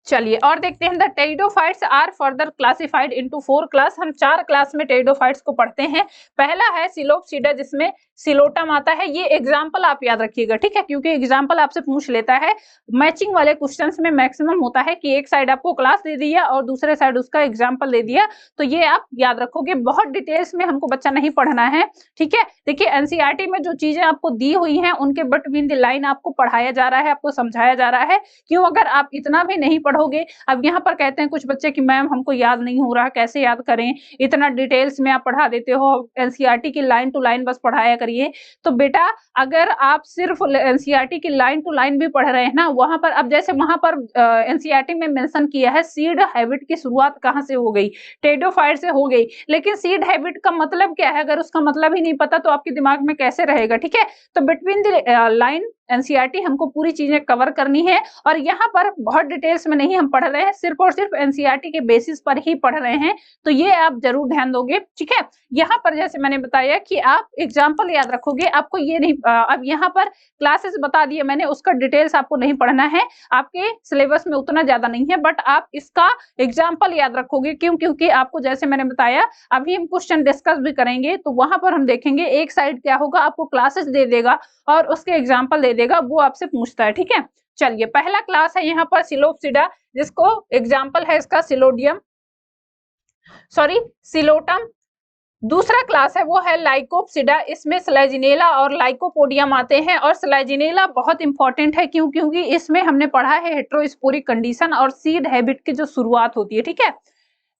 चलिए और देखते हैं the pteridophytes are further classified into 4 class. हम 4 क्लास में टेरिडोफाइट्स को पढ़ते हैं। पहला है सिलोप्सिडा जिसमें सिलोटम आता है। ये एग्जाम्पल आप याद रखिएगा, ठीक है, क्योंकि एग्जाम्पल आपसे पूछ लेता है। मैचिंग वाले क्वेश्चंस में मैक्सिमम होता है कि एक साइड आपको क्लास दे दिया और दूसरे साइड उसका एग्जाम्पल दे दिया, तो ये आप याद रखोगे। बहुत डिटेल्स में हमको बच्चा नहीं पढ़ना है, ठीक है। देखिए एनसीईआरटी में जो चीजें आपको दी हुई हैं उनके बिटवीन द लाइन आपको पढ़ाया जा रहा है, आपको समझाया जा रहा है। क्यों, अगर आप इतना भी नहीं पढ़ोगे, अब यहाँ पर कहते हैं कुछ बच्चे कि मैम हमको याद नहीं हो रहा, कैसे याद करें, इतना डिटेल्स में आप पढ़ा देते हो, एनसीईआरटी की लाइन टू लाइन बस पढ़ाया करिए। तो बेटा अगर आप सिर्फ एनसीईआरटी की लाइन टू लाइन भी पढ़ रहे हैं ना, वहां पर अब जैसे वहां पर एनसीईआरटी में मेंशन किया है सीड हैबिट की शुरुआत कहां से हो गई, टेरिडोफाइट से हो गई, लेकिन सीड हैबिट का मतलब क्या है, अगर उसका मतलब ही नहीं पता तो आपके दिमाग में कैसे रहेगा, ठीक है। तो बिटवीन द लाइन एनसीईआरटी हमको पूरी चीजें कवर करनी है और यहाँ पर बहुत डिटेल्स में नहीं हम पढ़ रहे हैं, सिर्फ और सिर्फ एनसीईआरटी के बेसिस पर ही पढ़ रहे हैं, तो ये आप जरूर ध्यान दोगे, ठीक है। यहाँ पर जैसे मैंने बताया कि आप एग्जाम्पल याद रखोगे, आपको ये नहीं अब यहाँ पर क्लासेस बता दिए मैंने, उसका डिटेल्स आपको नहीं पढ़ना है, आपके सिलेबस में उतना ज्यादा नहीं है, बट आप इसका एग्जाम्पल याद रखोगे। क्यों, क्योंकि आपको जैसे मैंने बताया अभी हम क्वेश्चन डिस्कस भी करेंगे, तो वहां पर हम देखेंगे एक साइड क्या होगा, आपको क्लासेस दे देगा और उसके एग्जाम्पल दे देगा, वो आपसे पूछता है, ठीक है। चलिए पहला क्लास है यहाँ पर सिलोप्सिडा, जिसको एग्जाम्पल है इसका सिलोडियम, सॉरी सिलोटम। दूसरा क्लास है वो है लाइकोप्सिडा, इसमें स्लाइजिनेला और लाइकोपोडियम आते हैं और स्लाइजिनेला बहुत इंपॉर्टेंट है। क्यों, क्योंकि इसमें हमने पढ़ा है हेट्रोस्पोरिक कंडीशन और सीड हैबिट की जो शुरुआत होती है, ठीक है।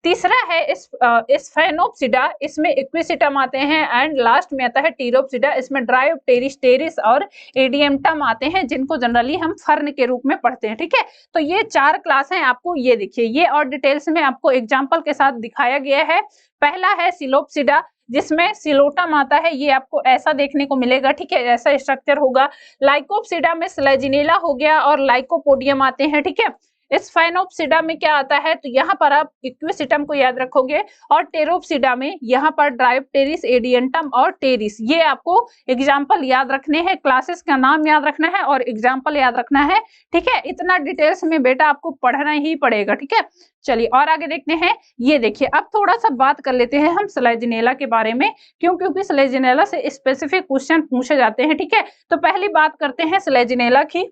तीसरा है स्फेनोप्सिडा, इसमें इक्विसिटम आते हैं एंड लास्ट में आता है टीरोप्सिडा, इसमें ड्रायोप्टेरिस, टेरिस और एडियमटम आते हैं, जिनको जनरली हम फर्न के रूप में पढ़ते हैं, ठीक है। तो ये 4 क्लास हैं, आपको ये देखिए, ये और डिटेल्स में आपको एग्जाम्पल के साथ दिखाया गया है। पहला है सिलोप्सिडा जिसमें सिलोटम आता है, ये आपको ऐसा देखने को मिलेगा, ठीक है, ऐसा स्ट्रक्चर होगा। लाइकोप्सिडा में स्लाइजिनेला हो गया और लाइकोपोडियम आते हैं, ठीक है। इस स्फेनोप्सिडा में क्या आता है, तो यहाँ पर आप इक्विसिटम को याद रखोगे और टेरोप्सिडा में यहाँ पर ड्रायोप्टेरिस, एडियंटम और टेरिस, ये आपको एग्जाम्पल याद रखने हैं, क्लासेस का नाम याद रखना है और एग्जाम्पल याद रखना है, ठीक है। इतना डिटेल्स में बेटा आपको पढ़ना ही पड़ेगा, ठीक है। चलिए और आगे देखते हैं। ये देखिए अब थोड़ा सा बात कर लेते हैं हम स्लाइजिनेला के बारे में, क्यों, क्योंकि स्लाइजिनेला से स्पेसिफिक क्वेश्चन पूछे जाते हैं, ठीक है। तो पहली बात करते हैं स्लाइजिनेला की।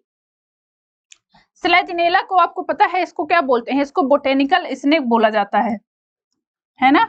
स्लेजिनेला को आपको पता है इसको क्या बोलते हैं, इसको बोटेनिकल स्नेक बोला जाता है ना।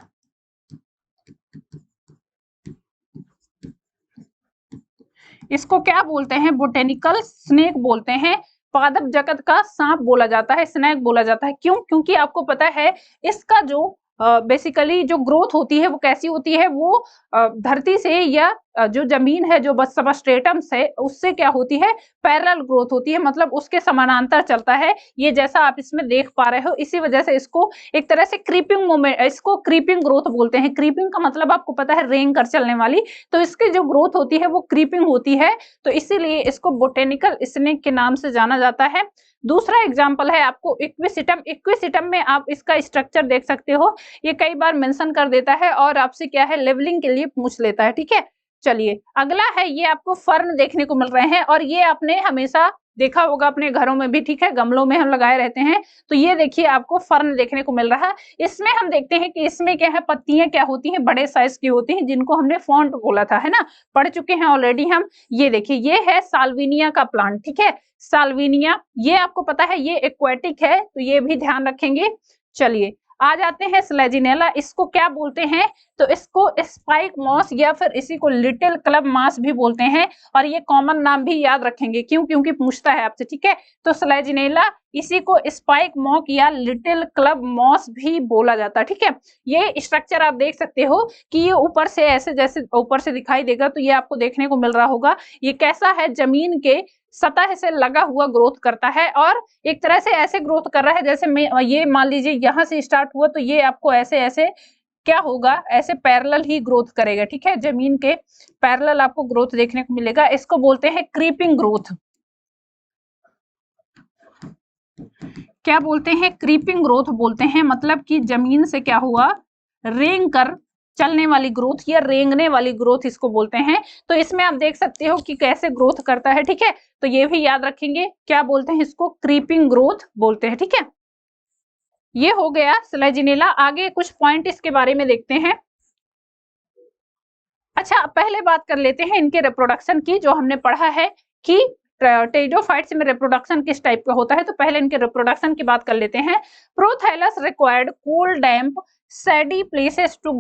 इसको क्या बोलते हैं, बोटेनिकल स्नेक बोलते हैं, पादप जगत का सांप बोला जाता है, स्नेक बोला जाता है। क्यों, क्योंकि आपको पता है इसका जो बेसिकली जो ग्रोथ होती है वो कैसी होती है, वो धरती से या जो जमीन है, जो सबस्ट्रेटम से, उससे क्या होती है, पैरेलल ग्रोथ होती है, मतलब उसके समानांतर चलता है। ये जैसा आप इसमें देख पा रहे हो, इसी वजह से इसको एक तरह से क्रीपिंग मूवमेंट, इसको क्रीपिंग ग्रोथ बोलते हैं। क्रीपिंग का मतलब आपको पता है रेंग कर चलने वाली, तो इसकी जो ग्रोथ होती है वो क्रीपिंग होती है, तो इसीलिए इसको बोटेनिकल स्नेक के नाम से जाना जाता है। दूसरा एग्जाम्पल है आपको इक्विसिटम। इक्विसिटम में आप इसका स्ट्रक्चर देख सकते हो, ये कई बार मेंशन कर देता है और आपसे क्या है, लेवलिंग के लिए पूछ लेता है, ठीक है। चलिए अगला है, ये आपको फर्न देखने को मिल रहे हैं और ये आपने हमेशा देखा होगा अपने घरों में भी, ठीक है, गमलों में हम लगाए रहते हैं। तो ये देखिए आपको फर्न देखने को मिल रहा है। इसमें हम देखते हैं कि इसमें क्या है, पत्तियां क्या होती हैं, बड़े साइज की होती हैं, जिनको हमने फॉन्ट बोला था, है ना, पढ़ चुके हैं ऑलरेडी हम। ये देखिए ये है साल्विनिया का प्लांट, ठीक है, साल्विनिया, ये आपको पता है ये एक्वेटिक है, तो ये भी ध्यान रखेंगे। चलिए आ जाते हैं स्लेजिनेला, इसको क्या बोलते हैं, तो इसको स्पाइक मॉस या फिर इसी को लिटिल क्लब मास भी बोलते हैं। और ये कॉमन नाम भी याद रखेंगे, क्यों, क्योंकि पूछता है आपसे, ठीक है। तो स्लेजिनेला, इसी को स्पाइक मॉक या लिटिल क्लब मॉस भी बोला जाता है, ठीक है। ये स्ट्रक्चर आप देख सकते हो कि ये ऊपर से ऐसे, जैसे ऊपर से दिखाई देगा, तो ये आपको देखने को मिल रहा होगा। ये कैसा है, जमीन के सतह से लगा हुआ ग्रोथ करता है, और एक तरह से ऐसे ग्रोथ कर रहा है जैसे ये मान लीजिए यहाँ से स्टार्ट हुआ, तो ये आपको ऐसे ऐसे क्या होगा, ऐसे पैरेलल ही ग्रोथ करेगा, ठीक है, जमीन के पैरेलल आपको ग्रोथ देखने को मिलेगा। इसको बोलते हैं क्रीपिंग ग्रोथ। क्या बोलते हैं, क्रीपिंग ग्रोथ बोलते हैं, मतलब कि जमीन से क्या हुआ, रेंग कर चलने वाली ग्रोथ या रेंगने वाली ग्रोथ इसको बोलते हैं। तो इसमें आप देख सकते हो कि कैसे ग्रोथ करता है, ठीक है। तो ये भी याद रखेंगे, क्या बोलते हैं इसको, क्रीपिंग ग्रोथ बोलते हैं, ठीक है। ये हो गया स्लेजिनेला। आगे कुछ पॉइंट इसके बारे में देखते हैं। अच्छा, पहले बात कर लेते हैं इनके रिप्रोडक्शन की, जो हमने पढ़ा है कि टेरिडोफाइट्स में रिप्रोडक्शन किस टाइप का होता है। तो पहले इनके रिप्रोडक्शन की बात कर लेते हैं। Prothallus required cold damp shady places to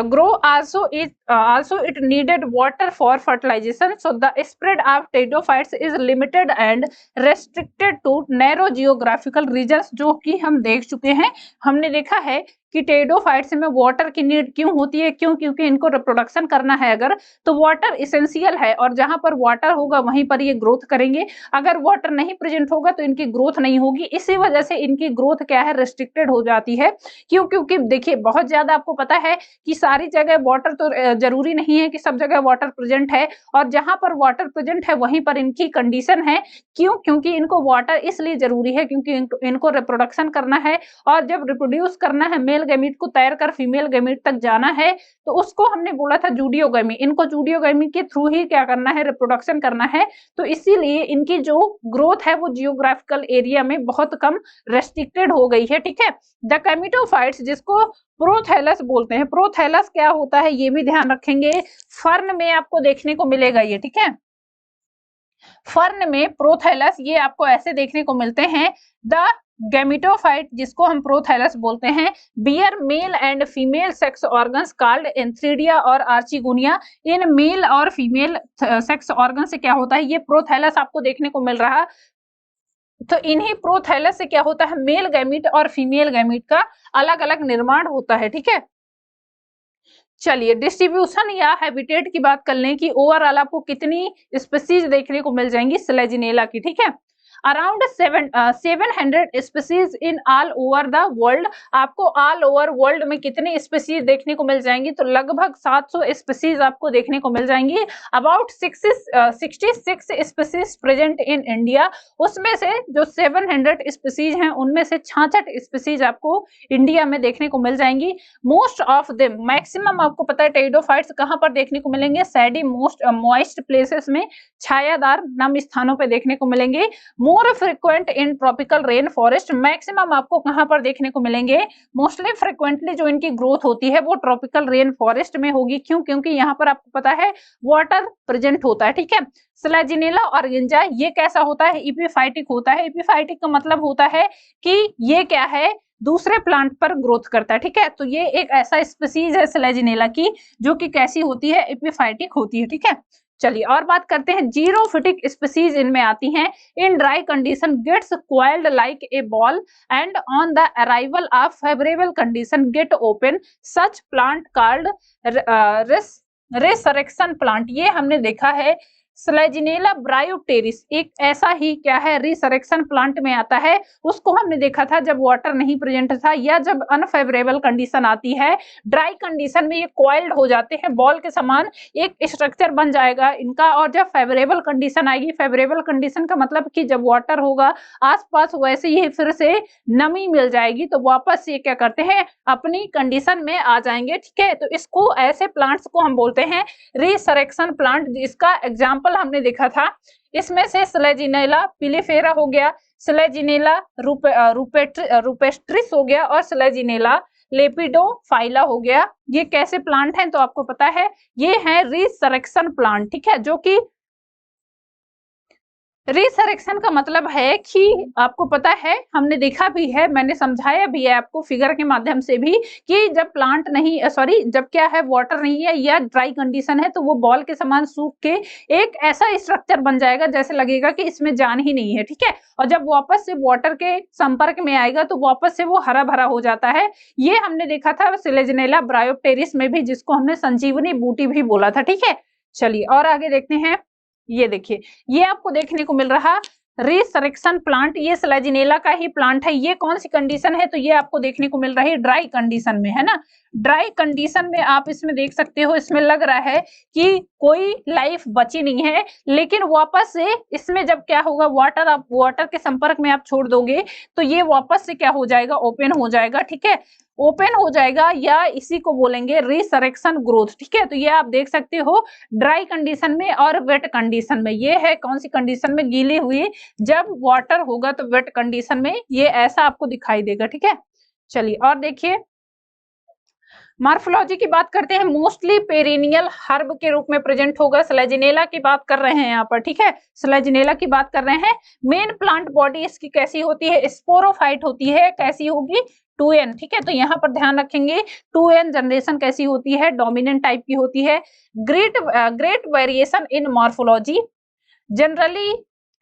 grow. Also it needed water for fertilization, so the spread of pteridophytes is limited and restricted to narrow geographical regions, जो कि हम देख चुके हैं। हमने देखा है कि टेरिडोफाइट्स में वाटर की नीड क्यों होती है, क्यों, क्योंकि इनको रिप्रोडक्शन करना है अगर, तो वाटर इसेंशियल है, और जहां पर वाटर होगा वहीं पर ये ग्रोथ करेंगे। अगर वाटर नहीं प्रेजेंट होगा तो इनकी ग्रोथ नहीं होगी, इसी वजह से इनकी ग्रोथ क्या है, रिस्ट्रिक्टेड हो जाती है। क्यों, क्योंकि देखिए बहुत ज्यादा आपको पता है कि सारी जगह वाटर तो जरूरी नहीं है कि सब जगह वाटर प्रेजेंट है, और जहां पर वाटर प्रेजेंट है वहीं पर इनकी कंडीशन है। क्यों, क्योंकि इनको वाटर इसलिए जरूरी है क्योंकि इनको रिप्रोडक्शन करना है, और जब रिप्रोड्यूस करना है, मेल गैमीट को तैर कर फीमेल गैमीट तक जाना है, तो उसको हमने बोला था जूडियोगैमी। इनको जूडियोगैमी के थ्रू ही क्या करना है, रिप्रोडक्शन करना है। तो इसीलिए इनकी जो ग्रोथ है वो जियोग्राफिकल एरिया में बहुत कम रेस्ट्रिक्टेड हो गई है, ठीक है। द गैमेटोफाइट्स, जिसको प्रोथैलस बोलते हैं, प्रोथैलस क्या होता है ये भी ध्यान रखेंगे। फर्न में आपको देखने को मिलेगा ये, ठीक है। फर्न में प्रोथैलस ये आपको ऐसे देखने को मिलते हैं। द गैमेटोफाइट, जिसको हम प्रोथैलस बोलते हैं, bear male and female sex organs called antheridia और आर्चिगोनिया। इन मेल और फीमेल सेक्स ऑर्गन से क्या होता है, ये प्रोथैलस आपको देखने को मिल रहा है। तो इन्हीं प्रोथैलस से क्या होता है, मेल गैमीट और फीमेल गैमीट का अलग अलग निर्माण होता है, ठीक है। चलिए डिस्ट्रीब्यूशन या हैबिटेट की बात कर लें कि ओवरऑल आपको कितनी स्पीसीज देखने को मिल जाएंगी स्लेजिनेला की, ठीक है। Around 700 species in all over the world. आपको ऑल ओवर वर्ल्ड में कितनी स्पीसीज देखने को मिल जाएंगी, तो लगभग 700 स्पीसीज आपको देखने को मिल जाएंगी। About 66 species present in India, उसमें से जो 700 स्पीसीज हैं उनमें से 66 स्पीसीज आपको इंडिया में देखने को मिल जाएंगी। मोस्ट ऑफ देम, मैक्सिमम आपको पता है टेरिडोफाइट्स कहाँ पर देखने को मिलेंगे, सैडी मॉइस्ट प्लेसेस में, छायादार नम स्थानों पर देखने को मिलेंगे। More frequent in tropical rain forest, maximum आपको कहां पर देखने को मिलेंगे, मोस्टली फ्रिक्वेंटली जो इनकी ग्रोथ होती है वो ट्रॉपिकल रेन फॉरेस्ट में होगी। क्यों, क्योंकि यहाँ पर आपको पता है वाटर प्रेजेंट होता है, ठीक है। स्लेजिनेला ऑर्गेंजा ये कैसा होता है, एपिफाइटिक होता है। एपिफाइटिक का मतलब होता है कि ये क्या है, दूसरे प्लांट पर ग्रोथ करता है, ठीक है। तो ये एक ऐसा स्पीसीज है स्लेजिनेला की जो कि कैसी होती है, एपिफाइटिक होती है, ठीक है। चलिए और बात करते हैं, जीरोफिटिक स्पीसीज इनमें आती हैं। In dry condition gets coiled like a ball and on the arrival of favourable condition get open, such plant called resurrection plant. ये हमने देखा है स्लेजिनेला ब्रायोप्टेरिस एक ऐसा ही क्या है, रिसरेक्शन प्लांट में आता है। उसको हमने देखा था जब वाटर नहीं प्रेजेंट था या जब अनफेवरेबल कंडीशन आती है, ड्राई कंडीशन में ये कॉइल्ड हो जाते हैं, बॉल के समान एक स्ट्रक्चर बन जाएगा इनका। और जब फेवरेबल कंडीशन आएगी, फेवरेबल कंडीशन का मतलब कि जब वाटर होगा आसपास, वैसे ही फिर से नमी मिल जाएगी, तो वापस ये क्या करते हैं, अपनी कंडीशन में आ जाएंगे, ठीक है। तो इसको, ऐसे प्लांट्स को हम बोलते हैं रिसरेक्शन प्लांट। इसका एग्जाम्पल एग्जाम्पल हमने देखा था, इसमें से स्लेजिनेला पिलिफेरा हो गया, स्लेजिनेला रुपेस्ट्रिस हो गया और स्लेजिनेला लेपिडोफाइला हो गया। ये कैसे प्लांट हैं तो आपको पता है, ये है रिसरेक्शन प्लांट, ठीक है। जो कि रिसरेक्शन का मतलब है कि आपको पता है, हमने देखा भी है, मैंने समझाया भी है आपको फिगर के माध्यम से भी, कि जब प्लांट नहीं सॉरी जब क्या है वाटर नहीं है या ड्राई कंडीशन है तो वो बॉल के समान सूख के एक ऐसा स्ट्रक्चर बन जाएगा जैसे लगेगा कि इसमें जान ही नहीं है, ठीक है। और जब वापस से वाटर के संपर्क में आएगा तो वापस से वो हरा भरा हो जाता है। ये हमने देखा था स्लेजिनेला ब्रायोप्टेरिस में भी, जिसको हमने संजीवनी बूटी भी बोला था, ठीक है। चलिए और आगे देखते हैं। ये देखिए, ये आपको देखने को मिल रहा रिसरेक्शन प्लांट, ये स्लेजिनेला का ही प्लांट है। ये कौन सी कंडीशन है तो ये आपको देखने को मिल रही है ड्राई कंडीशन में, है ना। ड्राई कंडीशन में आप इसमें देख सकते हो, इसमें लग रहा है कि कोई लाइफ बची नहीं है, लेकिन वापस से इसमें जब क्या होगा, वाटर के संपर्क में आप छोड़ दोगे तो ये वापस से क्या हो जाएगा, ओपन हो जाएगा, ठीक है। ओपन हो जाएगा या इसी को बोलेंगे रिसरेक्शन ग्रोथ, ठीक है। तो ये आप देख सकते हो ड्राई कंडीशन में और वेट कंडीशन में। ये है कौन सी कंडीशन में, गीली हुई, जब वाटर होगा तो वेट कंडीशन में ये ऐसा आपको दिखाई देगा, ठीक है। चलिए और देखिए, मॉर्फोलॉजी की बात करते हैं। मोस्टली पेरिनियल हर्ब के रूप में प्रेजेंट होगा। स्लेजिनेला की बात कर रहे हैं यहाँ पर, ठीक है। स्लेजिनेला की बात कर रहे हैं। मेन प्लांट बॉडी इसकी कैसी होती है, स्पोरोफाइट होती है। कैसी होगी, 2n, ठीक है। तो यहाँ पर ध्यान रखेंगे 2n जनरेशन कैसी होती है, डोमिनेंट टाइप की होती है। Great variation in morphology, generally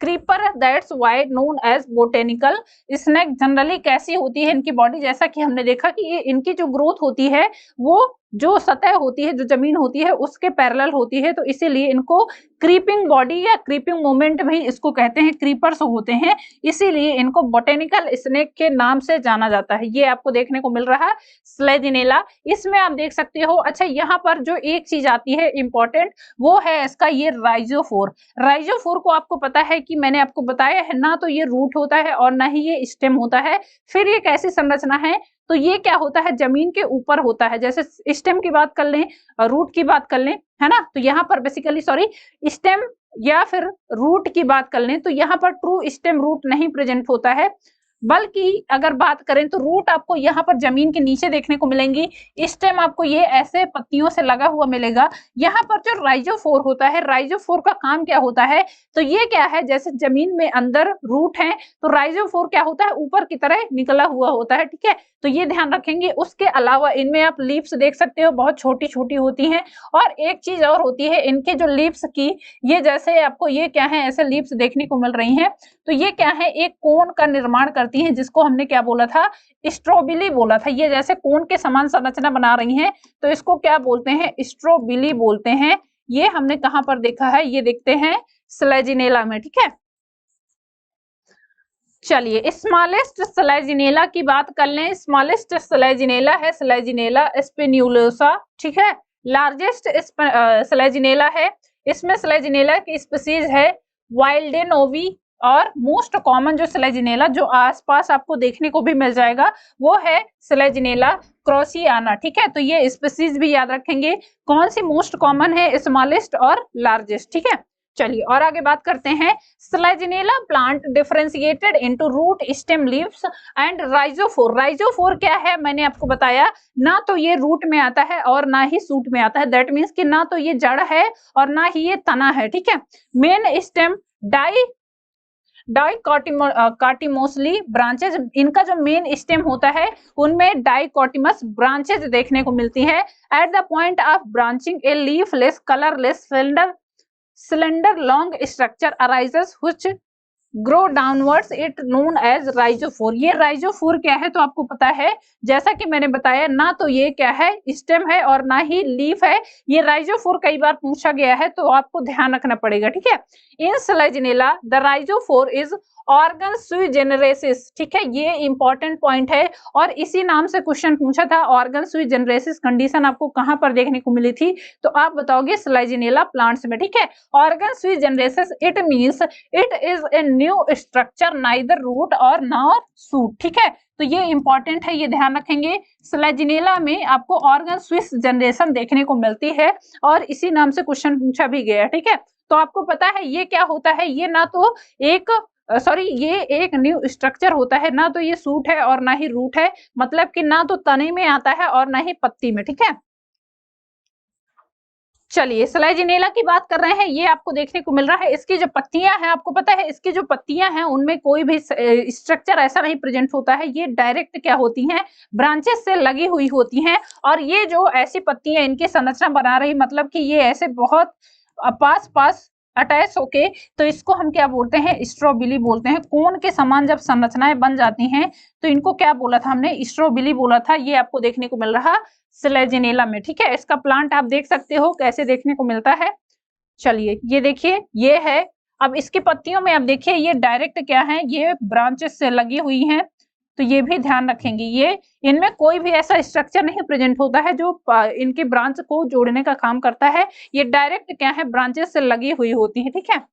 creeper, that's why known as botanical snake. Generally कैसी होती है इनकी बॉडी, जैसा कि हमने देखा कि ये इनकी जो ग्रोथ होती है वो जो सतह होती है, जो जमीन होती है उसके पैरेलल होती है, तो इसीलिए इनको क्रीपिंग बॉडी या क्रीपिंग मूवमेंट भी इसको कहते हैं, क्रीपर्स होते हैं, इसीलिए इनको बोटेनिकल स्नेक के नाम से जाना जाता है। ये आपको देखने को मिल रहा है स्लेजिनेला। इसमें आप देख सकते हो। अच्छा, यहाँ पर जो एक चीज आती है इंपॉर्टेंट, वो है इसका ये राइजोफोर। राइजोफोर को आपको पता है कि मैंने आपको बताया है ना, तो ये रूट होता है और ना ही ये स्टेम होता है। फिर ये कैसी संरचना है, तो ये क्या होता है, जमीन के ऊपर होता है। जैसे स्टेम की बात कर लें, रूट की बात कर लें, है ना, तो यहाँ पर बेसिकली स्टेम या फिर रूट की बात कर लें तो यहाँ पर ट्रू स्टेम रूट नहीं प्रेजेंट होता है, बल्कि अगर बात करें तो रूट आपको यहाँ पर जमीन के नीचे देखने को मिलेंगी, स्टेम आपको ये ऐसे पत्तियों से लगा हुआ मिलेगा। यहाँ पर जो राइजोफोर होता है, राइजोफोर का काम क्या होता है, तो ये क्या है, जैसे जमीन में अंदर रूट है तो राइजोफोर क्या होता है, ऊपर की तरह निकला हुआ होता है, ठीक है। तो ये ध्यान रखेंगे। उसके अलावा इनमें आप लीव्स देख सकते हो, बहुत छोटी छोटी होती हैं। और एक चीज और होती है, इनके जो लीव्स की, ये जैसे आपको ये क्या है, ऐसे लीव्स देखने को मिल रही हैं, तो ये क्या है, एक कोन का निर्माण करती हैं, जिसको हमने क्या बोला था, स्ट्रोबिली बोला था। ये जैसे कोन के समान संरचना बना रही हैं, तो इसको क्या बोलते हैं, स्ट्रोबिली बोलते हैं। ये हमने कहां पर देखा है, ये देखते हैं स्लेजिनेला में, ठीक है। चलिए स्मॉलेस्ट स्लेजिनेला की बात कर लें। स्मॉलेस्ट स्लेजिनेला है स्लेजिनेला स्पिन्यूलोसा, ठीक है। लार्जेस्ट स्लेजिनेला है, इसमें स्लेजिनेला की स्पीसीज है वाइल्डेनोवी, और मोस्ट कॉमन जो स्लेजिनेला जो आसपास आपको देखने को भी मिल जाएगा वो है स्लेजिनेला क्रॉसियाना, ठीक है। तो ये स्पीसीज भी याद रखेंगे, कौन सी मोस्ट कॉमन है, स्मॉलेस्ट और लार्जेस्ट, ठीक है। चलिए और आगे बात करते हैं। Selaginella plant differentiated into root, stem, leaves and rhizophore. Rhizophore क्या है, मैंने आपको बताया, ना तो ये रूट में आता है और ना ही सूट में आता है। दैट मीन्स कि ना तो ये जड़ है और ना ही ये तना है, ठीक है। मेन स्टेम डाइकोटिमोसली ब्रांचेज, इनका जो मेन स्टेम होता है उनमें डाइकोटिमस ब्रांचेज देखने को मिलती है। At the point of branching A leafless colourless slender long structure arises which grow downwards, it known as rhizophore। ये rhizophore क्या है तो आपको पता है, जैसा कि मैंने बताया, ना तो ये क्या है, स्टेम है और ना ही लीफ है। ये rhizophore कई बार पूछा गया है तो आपको ध्यान रखना पड़ेगा, ठीक है। In selaginella the rhizophore is organ sui generis, ठीक है, ये इंपॉर्टेंट पॉइंट है और इसी नाम से क्वेश्चन पूछा था। ऑर्गन सुई जेनेरेसिस कंडीशन आपको कहां पर देखने को मिली थी, तो आप बताओगे स्लाइजिनेला प्लांट्स में, ठीक है। Organ sui generis it means it is a new structure neither root or nor shoot, ठीक है, तो ये इंपॉर्टेंट है, ये ध्यान रखेंगे। स्लेजिनेला में आपको ऑर्गन स्विस जनरेशन देखने को मिलती है और इसी नाम से क्वेश्चन पूछा भी गया, ठीक है। तो आपको पता है ये क्या होता है, ये ना तो एक ये एक न्यू स्ट्रक्चर होता है, ना तो ये सूट है और ना ही रूट है, मतलब कि ना तो तने में आता है और ना ही पत्ती में, ठीक है। चलिए स्लाइजिनेला की बात कर रहे हैं, ये आपको देखने को मिल रहा है। इसकी जो पत्तियां हैं, आपको पता है इसकी जो पत्तियां हैं उनमें कोई भी स्ट्रक्चर ऐसा नहीं प्रेजेंट होता है, ये डायरेक्ट क्या होती हैं, ब्रांचेस से लगी हुई होती हैं। और ये जो ऐसी पत्तियां इनकी संरचना बना रही, मतलब कि ये ऐसे बहुत पास पास अटैच होके, तो इसको हम क्या बोलते हैं, स्ट्रोबिली बोलते हैं। कोन के समान जब संरचनाएं बन जाती हैं तो इनको क्या बोला था हमने, स्ट्रोबिली बोला था। ये आपको देखने को मिल रहा स्लेजिनेला में, ठीक है। इसका प्लांट आप देख सकते हो कैसे देखने को मिलता है। चलिए ये देखिए, ये है। अब इसकी पत्तियों में आप देखिए ये डायरेक्ट क्या है, ये ब्रांचेस से लगी हुई हैं, तो ये भी ध्यान रखेंगे। ये इनमें कोई भी ऐसा स्ट्रक्चर नहीं प्रेजेंट होता है जो इनकी ब्रांच को जोड़ने का काम करता है। ये डायरेक्ट क्या है, ब्रांचेस से लगी हुई होती है, ठीक है।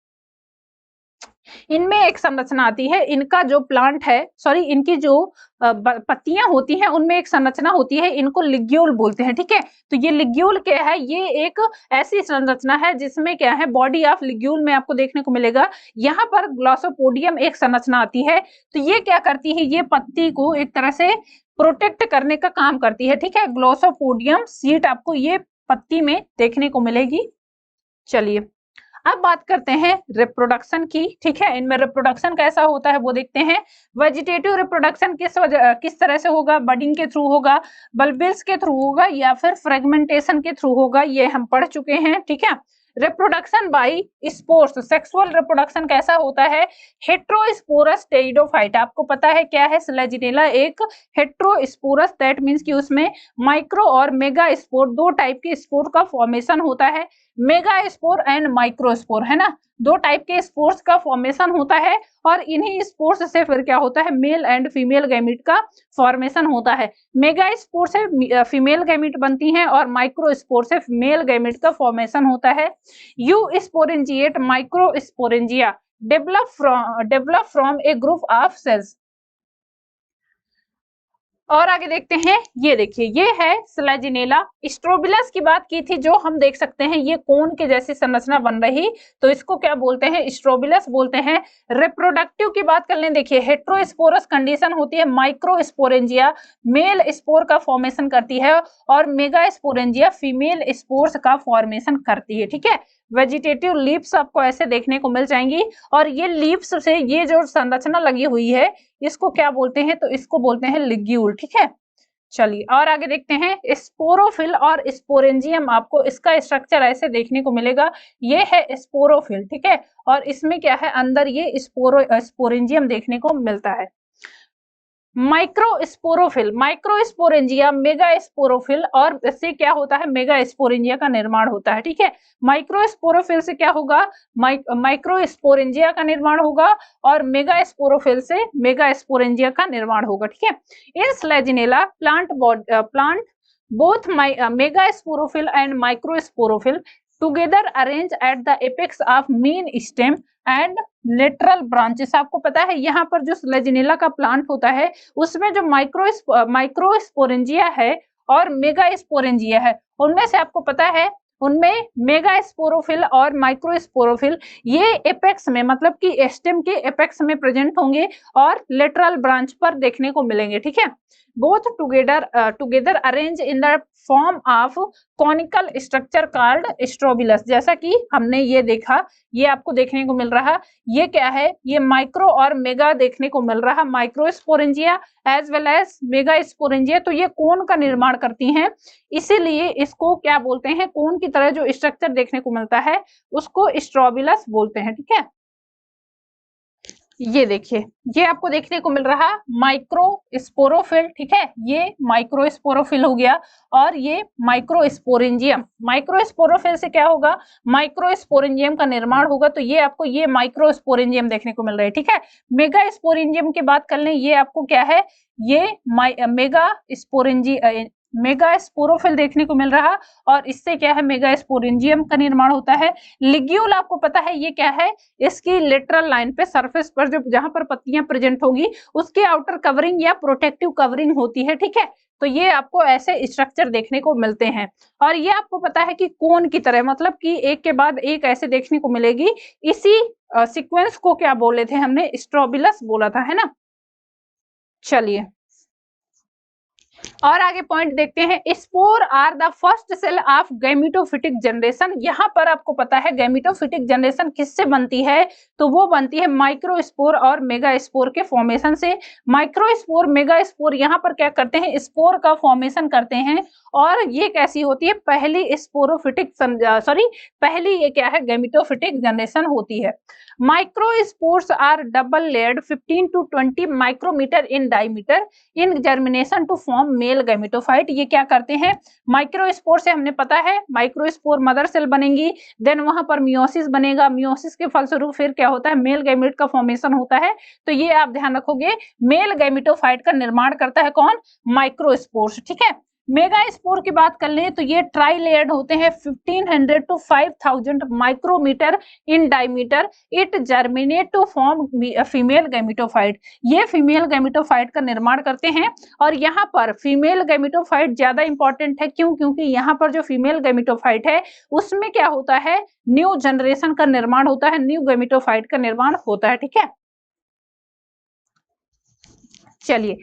इनमें एक संरचना आती है, इनका जो प्लांट है, इनकी जो पत्तियां होती हैं उनमें एक संरचना होती है, इनको लिग्यूल बोलते हैं, ठीक है। तो ये लिग्यूल क्या है, ये एक ऐसी संरचना है जिसमें क्या है, बॉडी ऑफ लिग्यूल में आपको देखने को मिलेगा, यहाँ पर ग्लॉसोपोडियम एक संरचना आती है। तो ये क्या करती है, ये पत्ती को एक तरह से प्रोटेक्ट करने का काम करती है, ठीक है। ग्लॉसोपोडियम सीट आपको ये पत्ती में देखने को मिलेगी। चलिए अब बात करते हैं रिप्रोडक्शन की, ठीक है। इनमें रिप्रोडक्शन कैसा होता है वो देखते हैं। वेजिटेटिव रिप्रोडक्शन किस तरह से होगा, बडिंग के थ्रू होगा, बल्बिल्स के थ्रू होगा या फिर फ्रेगमेंटेशन के थ्रू होगा, ये हम पढ़ चुके हैं, ठीक है। Reproduction by spores, sexual reproduction कैसा होता है, हेट्रोस्पोरस टेरिडोफाइट। आपको पता है क्या है, स्लेजिनेला एक हेट्रोस्पोरस, दैट मींस कि उसमें माइक्रो और मेगा स्पोर, दो टाइप के स्पोर का फॉर्मेशन होता है। मेगा स्पोर एंड माइक्रोस्पोर, है ना, दो टाइप के स्पोर्स का फॉर्मेशन होता है और इन्हीं स्पोर्स से फिर क्या होता है, मेल एंड फीमेल गैमीट का फॉर्मेशन होता है। मेगा स्पोर से फीमेल गैमीट बनती हैं और माइक्रो स्पोर से मेल गैमीट का फॉर्मेशन होता है। Eusporangiate microsporangia develop from a group of cells. और आगे देखते हैं, ये देखिए ये है स्लेजिनेला। स्ट्रोबिलस की बात की थी, जो हम देख सकते हैं ये कोन के जैसी संरचना बन रही, तो इसको क्या बोलते हैं, स्ट्रोबिलस बोलते हैं। रिप्रोडक्टिव की बात कर लें, देखिए हेट्रोस्पोरस कंडीशन होती है, माइक्रोस्पोरेंजिया मेल स्पोर का फॉर्मेशन करती है और मेगा स्पोरेंजिया फीमेल स्पोर्स का फॉर्मेशन करती है, ठीक है। वेजिटेटिव लीव्स आपको ऐसे देखने को मिल जाएंगी और ये लीव्स से ये जो संरचना लगी हुई है इसको क्या बोलते हैं, तो इसको बोलते हैं लिग्यूल, ठीक है। चलिए और आगे देखते हैं, स्पोरोफिल और स्पोरेंजियम, आपको इसका स्ट्रक्चर ऐसे देखने को मिलेगा। ये है स्पोरोफिल, ठीक है, और इसमें क्या है, अंदर ये स्पोरेंजियम देखने को मिलता है। माइक्रोस्पोरेंजिया मेगा स्पोरोफिल, और इससे क्या होता है, मेगा स्पोरेंजिया का निर्माण होता है, ठीक है। माइक्रोस्पोरोफिल से क्या होगा, माइक्रोस्पोरेंजिया का निर्माण होगा और मेगा स्पोरोफिल से मेगा स्पोरेंजिया का निर्माण होगा, ठीक है। In selaginella plant both megasporophyll and microsporophyll together arrange at the apex of main stem and lateral branches. आपको पता है यहाँ पर जो स्लेजिनेला का प्लांट होता है उसमें जो माइक्रोस्पोरेंजिया है और मेगा स्पोरेंजिया है, उनमें से आपको पता है उनमें मेगा स्पोरोफिल और माइक्रोस्पोरोफिल ये एपेक्स में, मतलब कि स्टेम के एपेक्स में प्रेजेंट होंगे और लेटरल ब्रांच पर देखने को मिलेंगे, ठीक है। Both together arrange in the form of conical structure called strobilus. जैसा कि हमने ये देखा, ये आपको देखने को मिल रहा, ये क्या है, ये माइक्रो और मेगा देखने को मिल रहा, microsporangia as well as megasporangia, तो ये कोन का निर्माण करती हैं, इसीलिए इसको क्या बोलते हैं, कोन की तरह जो स्ट्रक्चर देखने को मिलता है उसको स्ट्रोबिलस बोलते हैं, ठीक है। ये देखिए, ये आपको देखने को मिल रहा माइक्रोस्पोरोफिल, ठीक है, ये माइक्रोस्पोरोफिल हो गया और ये माइक्रोस्पोरेंजियम। माइक्रोस्पोरोफिल से क्या होगा, माइक्रोस्पोरेंजियम का निर्माण होगा, तो ये आपको ये माइक्रोस्पोरेंजियम देखने को मिल रहा है, ठीक है। मेगा स्पोरेंजियम की बात कर लें, ये आपको क्या है, ये मेगा स्पोरेंजी मेगा स्पोरोफिल देखने को मिल रहा और इससे क्या है, मेगा स्पोरेंजियम का निर्माण होता है। लिग्यूल आपको पता है ये क्या है, इसकी लेटरल लाइन पे सरफेस पर जो जहां पर पत्तियां प्रेजेंट होगी उसके आउटर कवरिंग या प्रोटेक्टिव कवरिंग होती है, ठीक है। तो ये आपको ऐसे स्ट्रक्चर देखने को मिलते हैं और ये आपको पता है कि कोन की तरह, मतलब कि एक के बाद एक ऐसे देखने को मिलेगी। इसी सीक्वेंस को क्या बोले थे हमने, स्ट्रोबिलस बोला था, है ना। चलिए और आगे पॉइंट देखते हैं। Spore are the first cell of gametophytic generation. यहाँ पर आपको पता है गैमेटोफिटिक जनरेशन किससे बनती है, तो वो बनती है माइक्रोस्पोर और मेगास्पोर के फॉर्मेशन से। माइक्रोस्पोर मेगास्पोर यहाँ पर क्या करते हैं, स्पोर का फॉर्मेशन करते हैं और ये कैसी होती है, पहली स्पोरोफिटिक पहली ये क्या है, गैमेटोफिटिक जनरेशन होती है। Microspores are double layered 15 to 20 micrometre in diameter in germination to form male gametophyte. ये क्या करते हैं, माइक्रोस्पोर से हमने पता है माइक्रोस्पोर मदर सेल बनेंगी, देन वहां पर मियोसिस बनेगा, मियोसिस के फलस्वरूप फिर क्या होता है, मेल गैमेट का फॉर्मेशन होता है। तो ये आप ध्यान रखोगे, मेल गैमेटोफाइट का निर्माण करता है कौन, माइक्रोस्पोर्स, ठीक है। मेगास्पोर की बात कर लें तो ये ट्राई लेयर्ड होते हैं 1500 to 5000 micrometre in diameter. It germinate to form female gametophyte. ये फीमेल गैमेटोफाइट का निर्माण करते हैं और यहाँ पर फीमेल गैमेटोफाइट ज्यादा इंपॉर्टेंट है, क्यों, क्योंकि यहाँ पर जो फीमेल गैमेटोफाइट है उसमें क्या होता है, न्यू जनरेशन का निर्माण होता है, न्यू गैमेटोफाइट का निर्माण होता है, ठीक है। चलिए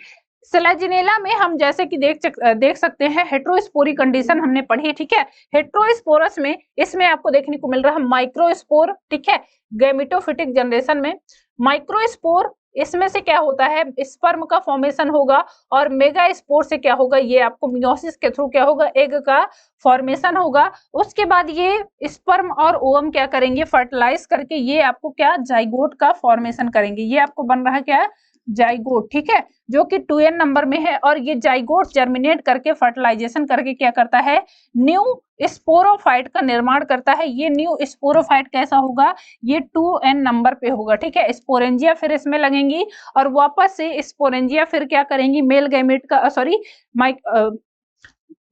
स्लेजिनेला में हम जैसे कि देख सकते हैं हेट्रोस्पोरी कंडीशन हमने पढ़ी, ठीक है। हेट्रोस्पोरस में इसमें आपको देखने को मिल रहा है माइक्रोस्पोर, ठीक है। गैमेटोफिटिक जनरेशन में माइक्रोस्पोर, इसमें से क्या होता है, स्पर्म का फॉर्मेशन होगा और मेगास्पोर से क्या होगा, ये आपको मियोसिस के थ्रू क्या होगा, एग का फॉर्मेशन होगा। उसके बाद ये स्पर्म और ओवम क्या करेंगे, फर्टिलाइज करके ये आपको क्या, जाइगोट का फॉर्मेशन करेंगे। ये आपको बन रहा है क्या, जाइगोट, ठीक है, जो कि 2n नंबर में है। और ये जाइगोट जर्मिनेट करके फर्टिलाइजेशन करके क्या करता है, न्यू स्पोरोफाइट का निर्माण करता है। ये न्यू स्पोरोफाइट कैसा होगा, ये 2n नंबर पे होगा, ठीक है। स्पोरेंजिया फिर इसमें लगेंगी और वापस से स्पोरेंजिया फिर क्या करेंगी, मेल गैमेट का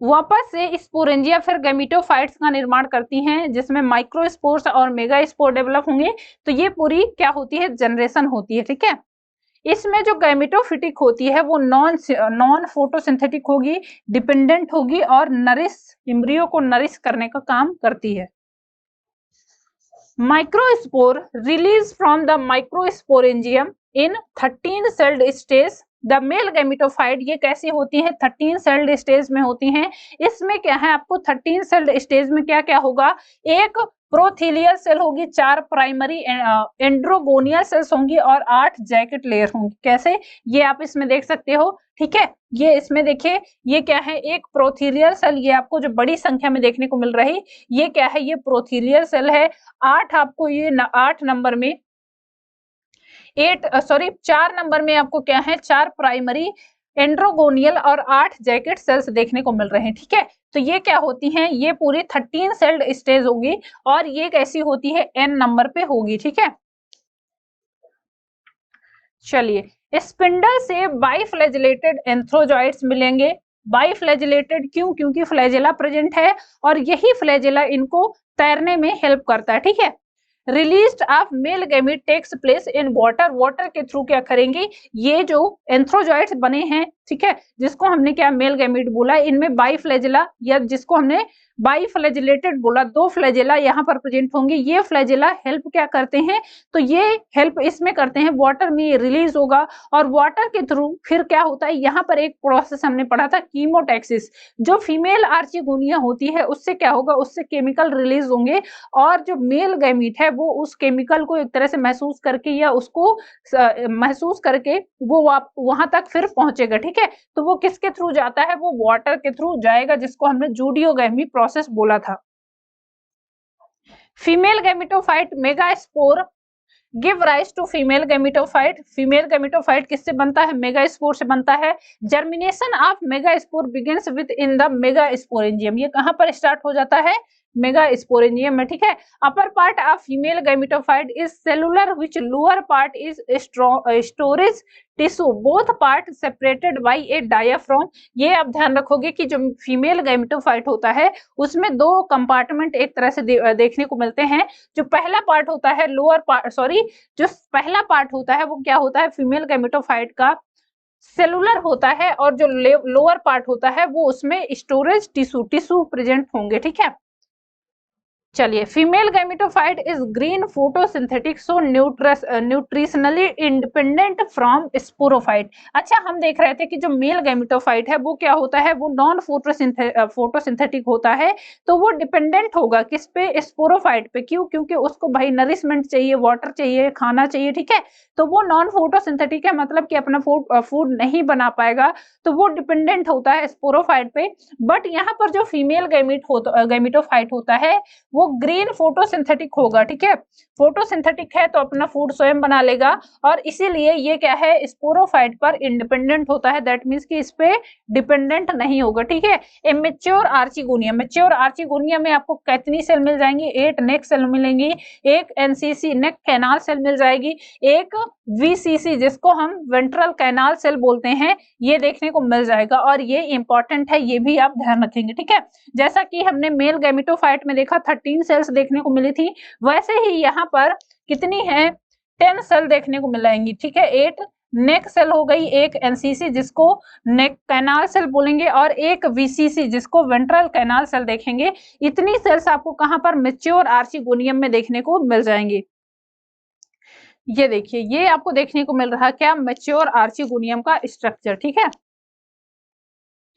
वापस से स्पोरेंजिया फिर गैमेटोफाइट्स का निर्माण करती हैं, जिसमें माइक्रोस्पोर्स और मेगास्पोर डेवलप होंगे। तो ये पूरी क्या होती है, जनरेशन होती है, ठीक है। इसमें जो गैमेटोफिटिक होती है वो नॉन फोटोसिंथेटिक होगी, डिपेंडेंट होगी और नरिश, एम्ब्रियो को नरिश करने का काम करती है। Microspore release from the microsporangium in 13 sailed stage. The mail gametophyte ये कैसी होती है, 13 सेल्ड स्टेज में होती हैं। इसमें क्या है, आपको 13 सेल्ड स्टेज में क्या क्या होगा, एक प्रोथीलियल सेल होगी, 4 प्राइमरी एंड्रोगोनियल सेल्स होंगी और 8 जैकेट लेयर होंगी। कैसे, ये आप इसमें देख सकते हो, ठीक है। ये इसमें देखिए, ये क्या है, एक प्रोथीलियल सेल, ये आपको जो बड़ी संख्या में देखने को मिल रही, ये क्या है, ये प्रोथीलियल सेल है। 8 आपको ये 8 नंबर में 4 नंबर में आपको क्या है, 4 प्राइमरी एंड्रोगोनियल और 8 जैकेट सेल्स देखने को मिल रहे हैं, ठीक है। तो ये क्या होती हैं, ये पूरी 13 सेल्ड स्टेज होगी और ये कैसी होती है, n नंबर पे होगी, ठीक है। चलिए स्पिंडल से बाइफ्लैजिलेटेड एंथ्रोजॉइड्स मिलेंगे। बाइफ्लैजिलेटेड क्यों, क्योंकि फ्लैजिला प्रेजेंट है और यही फ्लैजिला इनको तैरने में हेल्प करता है, ठीक है। Release of male gamete takes place in water. Water के थ्रू क्या करेंगे, ये जो एंथ्रोजॉइड्स बने हैं, ठीक है, जिसको हमने क्या मेल गैमेट बोला, इनमें बाइफ्लैजिला या जिसको हमने बाइफ्लैजिलेटेड बोला, 2 फ्लैजिला यहाँ पर प्रेजेंट होंगे। ये फ्लैजिला हेल्प क्या करते हैं, तो ये हेल्प इसमें करते हैं, वाटर में रिलीज होगा और वाटर के थ्रू फिर क्या होता है, यहाँ पर एक प्रोसेस हमने पढ़ा था, कीमोटैक्सिस। जो फीमेल आर्चिगोनिया होती है उससे क्या होगा, उससे केमिकल रिलीज होंगे और जो मेल गैमीट है वो उस केमिकल को एक तरह से महसूस करके या उसको महसूस करके वो वहां तक फिर पहुंचेगा, ठीक है। तो वो किसके थ्रू जाता है, वो वाटर के थ्रू जाएगा, जिसको हमने जूडियोगैमी प्रोसेस बोला था। Female gametophyte megaspore give rise to female gametophyte. Female gametophyte किससे बनता है? मेगास्पोर से बनता है। Germination of megaspore begins within the megasporangium. ये कहां पर स्टार्ट हो जाता है? मेगास्पोरेंजियम में, ठीक है। Upper part of female gametophyte is cellular which lower part is storage tissue, both part separated by A diaphragm. ये आप ध्यान रखोगे कि जो फीमेल गैमेटोफाइट होता है उसमें दो कंपार्टमेंट एक तरह से देखने को मिलते हैं। जो पहला पार्ट होता है लोअर पार्ट, सॉरी, जो पहला पार्ट होता है वो क्या होता है? फीमेल गैमेटोफाइट का सेलुलर होता है, और जो लोअर पार्ट होता है वो उसमें स्टोरेज टिश्यू प्रेजेंट होंगे, ठीक है। चलिए, female gametophyte is green photosynthetic so nutritionally independent from sporophyte. अच्छा, हम देख रहे थे कि जो मेल गैमेटोफाइट है वो क्या होता है? वो नॉन फोटोसिंथेटिक होता है, तो वो डिपेंडेंट होगा किस पे? स्पोरोफाइट पे। क्यों? क्योंकि उसको भाई नरिशमेंट चाहिए, वाटर चाहिए, खाना चाहिए, ठीक है। तो वो नॉन फोटोसिंथेटिक है, मतलब कि अपना फूड नहीं बना पाएगा, तो वो डिपेंडेंट होता है स्पोरोफाइट पे। बट यहाँ पर जो फीमेल गैमेटोफाइट होता है वो ग्रीन फोटोसिंथेटिक होगा, ठीक है। फोटोसिंथेटिक है तो अपना फूड स्वयं बना लेगा, और इसीलिए ये क्या है? स्पोरोफाइट पर इंडिपेंडेंट होता है। दैट मीन्स कि इस पे डिपेंडेंट नहीं होगा, ठीक है। A mature archegonia, mature archegonia में आपको कितनी सेल मिल जाएंगी? 8 नेक सेल मिलेंगी, एक एनसीसी नेक कैनाल सेल मिल जाएगी, एक वीसीसी जिसको हम वेंट्रल कैनाल सेल बोलते हैं, ये देखने को मिल जाएगा। और ये इंपॉर्टेंट है, ये भी आप ध्यान रखेंगे, ठीक है। जैसा कि हमने मेल गैमेटोफाइट में देखा 13 सेल्स देखने को मिली थी, वैसे ही यहाँ पर कितनी है? 10 सेल देखने को मिलेंगी, ठीक है। 8 नेक सेल हो गई, एक एनसीसी जिसको नेक कैनाल सेल बोलेंगे, और एक वीसीसी जिसको वेंट्रल कैनाल सेल देखेंगे। इतनी सेल्स आपको कहां पर? मैच्योर आर्चिगोनियम में देखने को मिल जाएंगी। ये देखिए, ये आपको देखने को मिल रहा है क्या? मैच्योर आर्चिगोनियम का स्ट्रक्चर, ठीक है।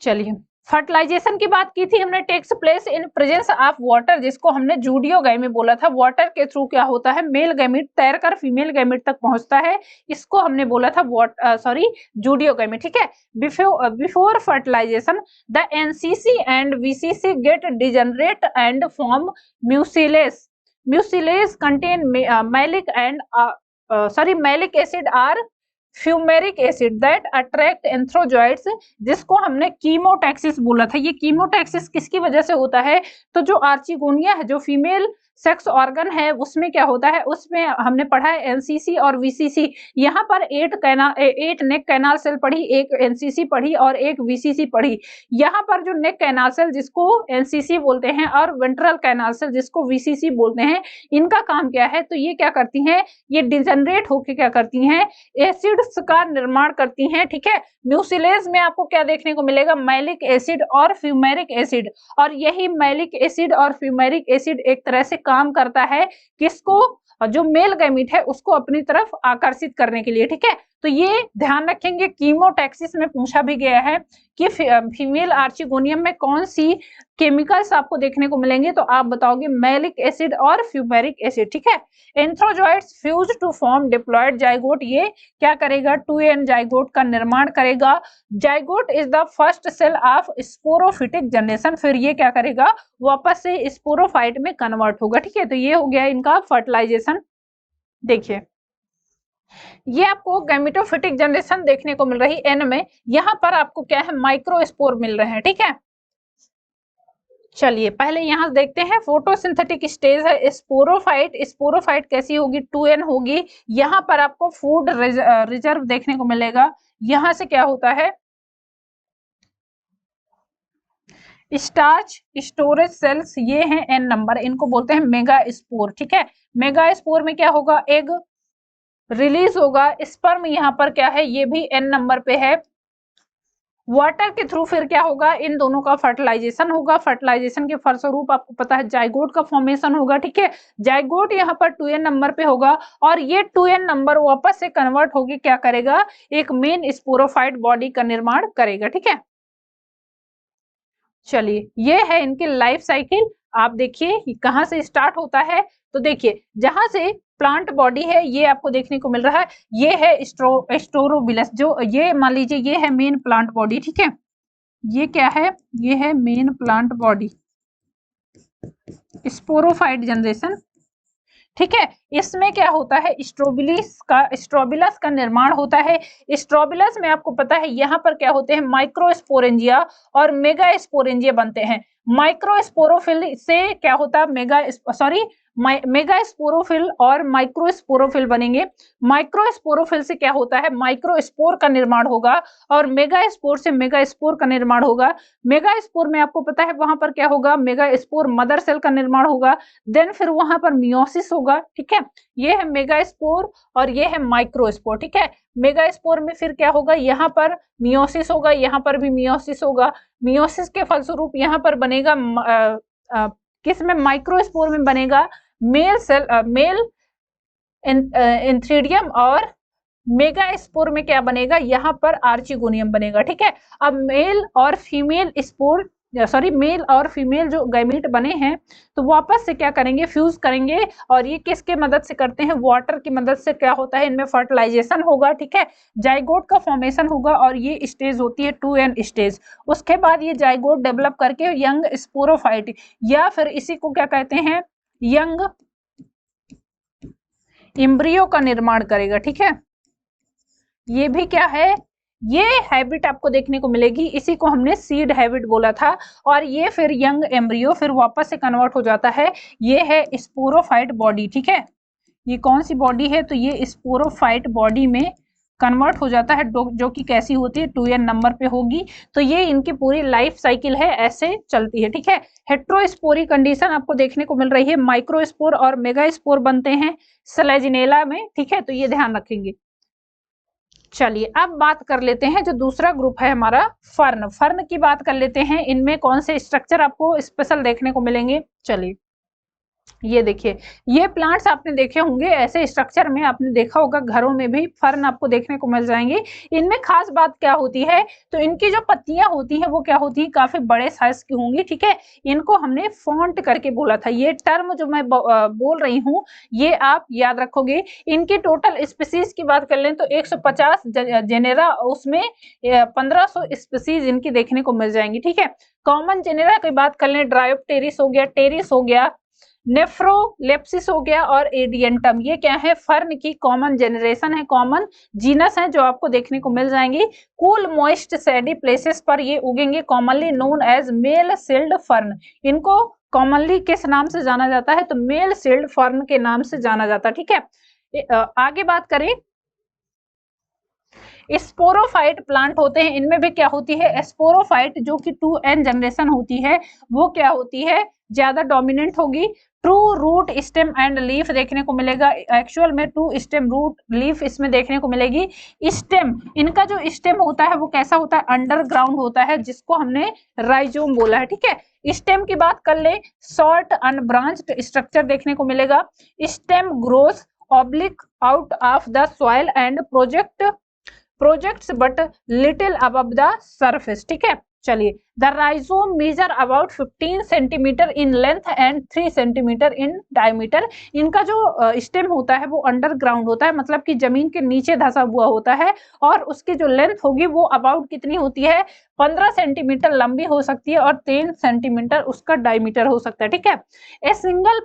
चलिए, फर्टिलाइजेशन की बात की थी हमने, takes place in presence of water, जिसको हमने जूडियोगामी बोला था। वाटर के थ्रू क्या होता है? मेल गैमेट तैरकर फीमेल गैमेट तक पहुंचता है, इसको हमने बोला था जूडियोगामी, ठीक है। Before fertilization the NCC and VCC get degenerate and form mucilage. Mucilage contain malic acid or fumaric acid that attract antherozoids, जिसको हमने कीमोटैक्सिस बोला था। ये कीमोटैक्सिस किसकी वजह से होता है? तो जो आर्चिगोनिया है, जो फीमेल सेक्स ऑर्गन है, उसमें क्या होता है? उसमें हमने पढ़ा है एनसीसी और वीसीसी। यहाँ पर 8 नेक कैनाल सेल पढ़ी, एक एनसीसी पढ़ी और एक वीसीसी पढ़ी। यहाँ पर जो नेक कैनाल सेल जिसको एनसीसी बोलते हैं और वेंट्रल कैनाल सेल जिसको वीसीसी बोलते हैं, इनका काम क्या है? तो ये क्या करती हैं? ये डिजनरेट होकर क्या करती हैं? एसिड्स का निर्माण करती हैं, ठीक है। म्यूसिलेज में आपको क्या देखने को मिलेगा? मैलिक एसिड और फ्यूमेरिक एसिड, और यही मैलिक एसिड और फ्यूमेरिक एसिड एक तरह से काम करता है किसको? जो मेल गैमीट है उसको अपनी तरफ आकर्षित करने के लिए, ठीक है। तो ये ध्यान रखेंगे, कीमोटैक्सिस में पूछा भी गया है कि फीमेल आर्चिगोनियम में कौन सी केमिकल्स आपको देखने को मिलेंगे, तो आप बताओगे मैलिक एसिड और फ्यूमेरिक एसिड, ठीक है। Antherozoids fuse to form diploid zygote, ये क्या करेगा? 2n जाइगोट का निर्माण करेगा। Zygote is the first cell of sporophytic generation, फिर ये क्या करेगा? वापस से स्पोरोफाइट में कन्वर्ट होगा, ठीक है। तो ये हो गया इनका फर्टिलाइजेशन। देखिए, ये आपको गैमेटोफिटिक जनरेशन देखने को मिल रही एन में, यहाँ पर आपको क्या है? माइक्रोस्पोर मिल रहे हैं, ठीक है। चलिए, पहले यहाँ देखते हैं फोटोसिंथेटिक स्टेज है स्पोरोफाइट। स्पोरोफाइट कैसी होगी? 2n होगी। यहाँ पर आपको फूड रिजर्व देखने को मिलेगा। यहाँ से क्या होता है? स्टार्च स्टोरेज सेल्स, ये हैं n नंबर, इनको बोलते हैं मेगास्पोर, ठीक है। मेगास्पोर में क्या होगा? एग रिलीज होगा। स्पर्म यहाँ पर क्या है? ये भी n नंबर पे है। वाटर के थ्रू फिर क्या होगा? इन दोनों का फर्टिलाइजेशन होगा। फर्टिलाइजेशन के फलस्वरूप आपको पता है जाइगोट का फॉर्मेशन होगा, ठीक है। जाइगोट यहाँ पर 2n नंबर पे होगा, और ये 2n नंबर वापस से कन्वर्ट होगी, क्या करेगा? एक मेन स्पोरोफाइट बॉडी का निर्माण करेगा, ठीक है। चलिए, ये है इनकी लाइफ साइकिल। आप देखिए कहाँ से स्टार्ट होता है, तो देखिए जहां से प्लांट बॉडी है ये आपको देखने को मिल रहा है, ये है स्टोरोबिलस, जो ये मान लीजिए ये है मेन प्लांट बॉडी, ठीक है। ये क्या है? ये है main plant body, sporophyte generation, ठीक है। इसमें क्या होता है, स्ट्रोबिलस का निर्माण होता है। स्ट्रोबिलस में आपको पता है यहाँ पर क्या होते हैं, माइक्रोस्पोरेंजिया और मेगास्पोरेंजिया बनते हैं। माइक्रोस्पोरोफिल से क्या होता है, मेगास्पोरोफिल और माइक्रोस्पोरोफिल बनेंगे। माइक्रोस्पोरोफिल से क्या होता है, माइक्रोस्पोर का निर्माण होगा और मेगास्पोर से मेगास्पोर का निर्माण होगा। मेगास्पोर में आपको पता है वहां पर क्या होगा, मेगास्पोर मदर सेल का निर्माण होगा, देन फिर वहां पर मियोसिस होगा। ठीक है, ये है मेगास्पोर और ये है माइक्रोस्पोर। ठीक है, मेगास्पोर में फिर क्या होगा, यहाँ पर मियोसिस होगा, यहाँ पर भी मियोसिस होगा। मियोसिस के फलस्वरूप यहाँ पर बनेगा किस में, माइक्रोस्पोर में बनेगा मेल एंथ्रीडियम और मेगास्पोर में क्या बनेगा, यहाँ पर आर्चिगोनियम बनेगा। ठीक है, अब मेल और फीमेल जो गैमीट बने हैं तो वापस से क्या करेंगे, फ्यूज करेंगे और ये किसके मदद से करते हैं, वाटर की मदद से। क्या होता है, इनमें फर्टिलाइजेशन होगा। ठीक है, जाइगोट का फॉर्मेशन होगा और ये स्टेज होती है 2n स्टेज। उसके बाद ये जाइगोट डेवलप करके यंग स्पोरोफाइट या फिर इसी को क्या कहते हैं, यंग एम्ब्रियो का निर्माण करेगा। ठीक है, ये भी क्या है, ये हैबिट आपको देखने को मिलेगी, इसी को हमने सीड हैबिट बोला था। और ये फिर यंग एम्ब्रियो फिर वापस से कन्वर्ट हो जाता है, ये है स्पोरोफाइट बॉडी। ठीक है, ये कौन सी बॉडी है, तो ये स्पोरोफाइट बॉडी में कन्वर्ट हो जाता है, जो कि कैसी होती है, 2n नंबर पे होगी। तो ये इनकी पूरी लाइफ साइकिल है, ऐसे चलती है। ठीक है, हेट्रोस्पोरी कंडीशन आपको देखने को मिल रही है, माइक्रोस्पोर और मेगास्पोर बनते हैं स्लेजिनेला में। ठीक है, तो ये ध्यान रखेंगे। चलिए अब बात कर लेते हैं जो दूसरा ग्रुप है हमारा, फर्न की बात कर लेते हैं। इनमें कौन से स्ट्रक्चर आपको स्पेशल देखने को मिलेंगे। चलिए ये देखिए, ये प्लांट्स आपने देखे होंगे, ऐसे स्ट्रक्चर में आपने देखा होगा, घरों में भी फर्न आपको देखने को मिल जाएंगे। इनमें खास बात क्या होती है, तो इनकी जो पत्तियां होती हैं वो क्या होती है, काफी बड़े साइज की होंगी। ठीक है, इनको हमने फॉन्ट करके बोला था, ये टर्म जो मैं बोल रही हूँ ये आप याद रखोगे। इनकी टोटल स्पीसीज की बात कर लें तो 150 जेनेरा, उसमें 1500 स्पीसीज इनकी देखने को मिल जाएंगी। ठीक है, कॉमन जेनेरा की बात कर लें, ड्रायोप्टेरिस हो गया, टेरिस हो गया, नेफ्रोलेप्सिस हो गया और एडियंटम, ये क्या है, फर्न की कॉमन जेनरेशन है, कॉमन जीनस है जो आपको देखने को मिल जाएंगी। कूल मॉइस्ट सैडी प्लेसेस पर ये उगेंगे, commonly known as male shield fern. इनको कॉमनली किस नाम से जाना जाता है, तो मेल सील्ड फर्न के नाम से जाना जाता है। ठीक है, आगे बात करें, स्पोरोफाइट प्लांट होते हैं, इनमें भी क्या होती है, स्पोरोफाइट जो कि 2n जनरेशन होती है, वो क्या होती है, ज्यादा डोमिनेंट होगी। True root stem and leaf देखने को मिलेगा, एक्चुअल में 2 स्टेम रूट लीफ इसमें देखने को मिलेगी। स्टेम, इनका जो स्टेम होता है वो कैसा होता है, अंडरग्राउंड होता है, जिसको हमने राइजोम बोला है। ठीक है, स्टेम की बात कर ले, शॉर्ट अनब्रांच्ड स्ट्रक्चर देखने को मिलेगा। Stem growth oblique out of the soil and projects but little above the surface. ठीक है, चलिए, the rhizome measure about 15 centimetre in length and 3 centimetre in diameter. इनका जो स्टेम होता है वो अंडरग्राउंड होता है, मतलब कि जमीन के नीचे धंसा हुआ होता है, और उसकी जो लेंथ होगी वो अबाउट कितनी होती है, 15 सेंटीमीटर लंबी हो सकती है और 3 सेंटीमीटर उसका डायमीटर हो सकता है। ठीक है, a single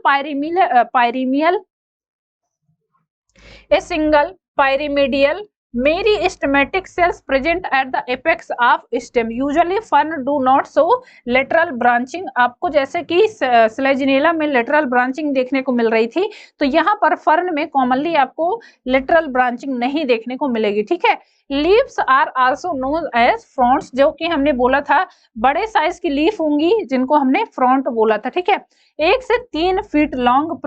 pyramidal meristematic cells present at the apex of stem. Usually fern do not show lateral branching. आपको जैसे कि स्लेजिनेला में लेटरल ब्रांचिंग देखने को मिल रही थी, तो यहाँ पर फर्न में कॉमनली आपको लेटरल ब्रांचिंग नहीं देखने को मिलेगी। ठीक है, leaves are also known as fronds, जो कि हमने बोला था बड़े साइज की लीफ होंगी जिनको हमने फ्रॉन्ट बोला था। ठीक है, 1 से 3 feet long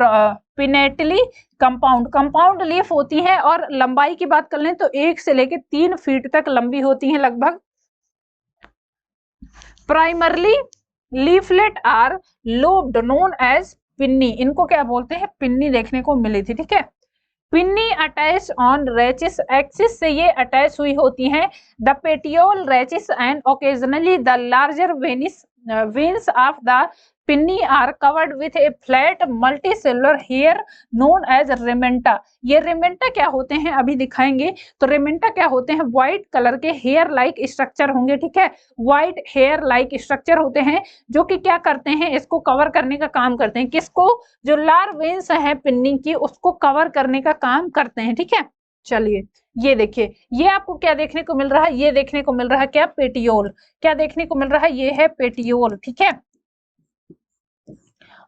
pinnately compound leaf होती है, और लंबाई की बात कर लें तो 1 से लेकर 3 फीट तक लंबी होती है लगभग। Primarily leaflet or lobed known as pinnae, इनको क्या बोलते हैं, पिन्नी देखने को मिली थी। ठीक है, pinnae attach on rachis axis से ये अटैच हुई होती हैं। The petiole rachis and occasionally the larger veins of the pinnae are covered with a flat multicellular hair known as ramenta. ये रेमेंटा क्या होते हैं अभी दिखाएंगे। तो रेमेंटा क्या होते हैं, व्हाइट कलर के हेयर लाइक स्ट्रक्चर होंगे, ठीक है, व्हाइट हेयर लाइक स्ट्रक्चर होते हैं जो कि क्या करते हैं, इसको कवर करने का काम करते हैं। किसको, जो लार्वेंस है पिन्नी की, उसको कवर करने का काम करते हैं, ठीक है। चलिए ये देखिए, ये आपको क्या देखने को मिल रहा है, ये देखने को मिल रहा है क्या, पेटियोल। क्या देखने को मिल रहा है, ये है पेटियोल, ठीक है।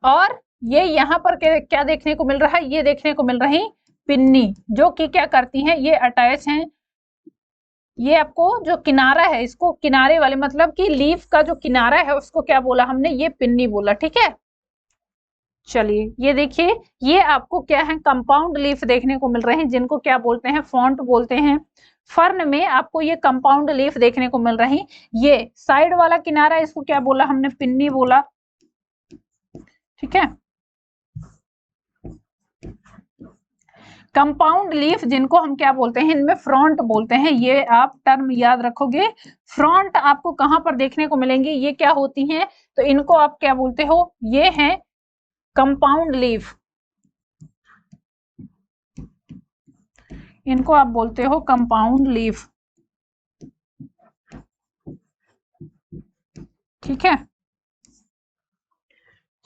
और ये यहाँ पर क्या देखने को मिल रहा है, ये देखने को मिल रही पिन्नी, जो कि क्या करती हैं, ये अटैच हैं। ये आपको जो किनारा है, इसको किनारे वाले मतलब कि लीफ का जो किनारा है उसको क्या बोला हमने, ये पिन्नी बोला, ठीक है। चलिए ये देखिए, ये आपको क्या है, कंपाउंड लीफ देखने को मिल रहे हैं, जिनको क्या बोलते हैं, फॉन्ट बोलते हैं। फर्न में आपको ये कंपाउंड लीफ देखने को मिल रही। ये साइड वाला किनारा, इसको क्या बोला हमने, पिन्नी बोला, ठीक है। कंपाउंड लीफ जिनको हम क्या बोलते हैं, इनमें फ्रंट बोलते हैं। ये आप टर्म याद रखोगे। फ्रंट आपको कहां पर देखने को मिलेंगे, ये क्या होती हैं, तो इनको आप क्या बोलते हो, ये है कंपाउंड लीफ, इनको आप बोलते हो कंपाउंड लीफ, ठीक है।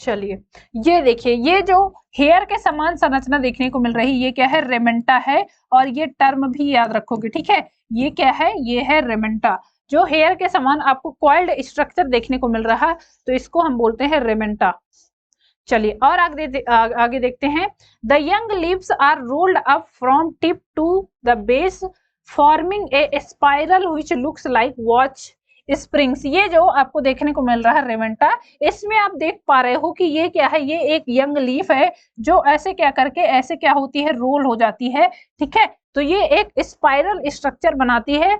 चलिए ये देखिए, ये जो हेयर के समान संरचना देखने को मिल रही, ये क्या है, रेमेंटा है। और ये टर्म भी याद रखोगे, ठीक है। ये क्या है, ये है रेमेंटा। जो हेयर के समान आपको कॉइल्ड स्ट्रक्चर देखने को मिल रहा, तो इसको हम बोलते हैं रेमेंटा। चलिए और आगे देखते हैं। The young leaves are rolled up from tip to the base forming a spiral which looks like watch springs. ये जो आपको देखने को मिल रहा है रेमेंटा, इसमें आप देख पा रहे हो कि ये क्या है, ये एक यंग लीफ है जो ऐसे क्या करके, ऐसे क्या होती है, रोल हो जाती है, ठीक है। तो ये एक स्पाइरल स्ट्रक्चर बनाती है,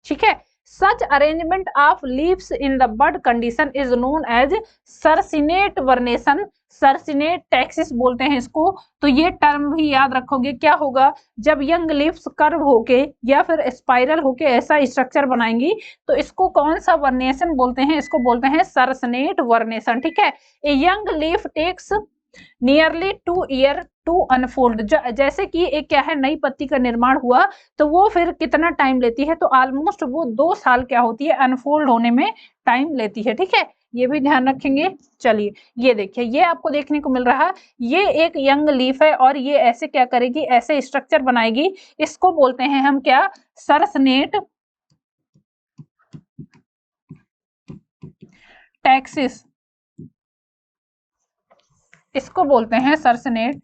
ठीक है। Such arrangement of leaves in the bud condition is known as circinate vernation, circinate taxis बोलते हैं इसको। तो ये टर्म भी याद रखोगे। क्या होगा, जब यंग लीव्स कर्व होके या फिर स्पाइरल होके ऐसा स्ट्रक्चर बनाएंगी, तो इसको कौन सा वर्नेशन बोलते हैं, इसको बोलते हैं सर्सिनेट वर्नेशन, ठीक है। A young leaf takes nearly 2 year to unfold. जैसे कि एक क्या है, नई पत्ती का निर्माण हुआ, तो वो फिर कितना टाइम लेती है, तो ऑलमोस्ट वो 2 साल क्या होती है, अनफोल्ड होने में टाइम लेती है, ठीक है। ये भी ध्यान रखेंगे। चलिए ये देखिए, ये आपको देखने को मिल रहा, ये एक यंग लीफ है और ये ऐसे क्या करेगी, ऐसे स्ट्रक्चर बनाएगी। इसको बोलते हैं हम क्या, सर्सनेट टैक्सिस, इसको बोलते हैं सर्सनेट,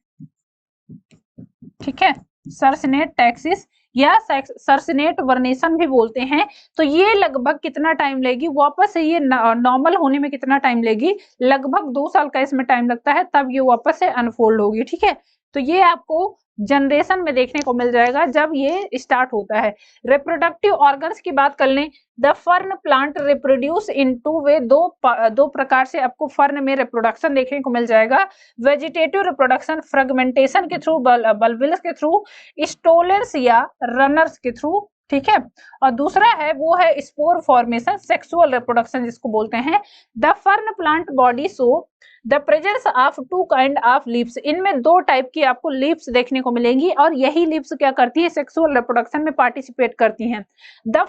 ठीक है, सर्सनेट टैक्सिस या सर्सनेट वर्नेशन भी बोलते हैं। तो ये लगभग कितना टाइम लेगी, वापस से ये नॉर्मल होने में कितना टाइम लेगी, लगभग 2 साल का इसमें टाइम लगता है, तब ये वापस से अनफोल्ड होगी, ठीक है। तो ये आपको जनरेशन में देखने को मिल जाएगा जब ये स्टार्ट होता है। रिप्रोडक्टिव ऑर्गन्स की बात कर लें, द फर्न प्लांट रिप्रोड्यूस इन 2 वे, दो प्रकार से आपको फर्न में रिप्रोडक्शन देखने को मिल जाएगा। वेजिटेटिव रिप्रोडक्शन फ्रेगमेंटेशन के थ्रू, बल्बिल्स के थ्रू, स्टोलेंस या रनर्स के थ्रू, ठीक है। और दूसरा है वो है स्पोर फॉर्मेशन, सेक्सुअल रिप्रोडक्शन जिसको बोलते हैं। The fern plant body so the presence of 2 kind of leaves, इनमें 2 टाइप की आपको लीव्स देखने को मिलेंगी और यही लीव्स क्या करती है, सेक्सुअल रिप्रोडक्शन में पार्टिसिपेट करती हैं। The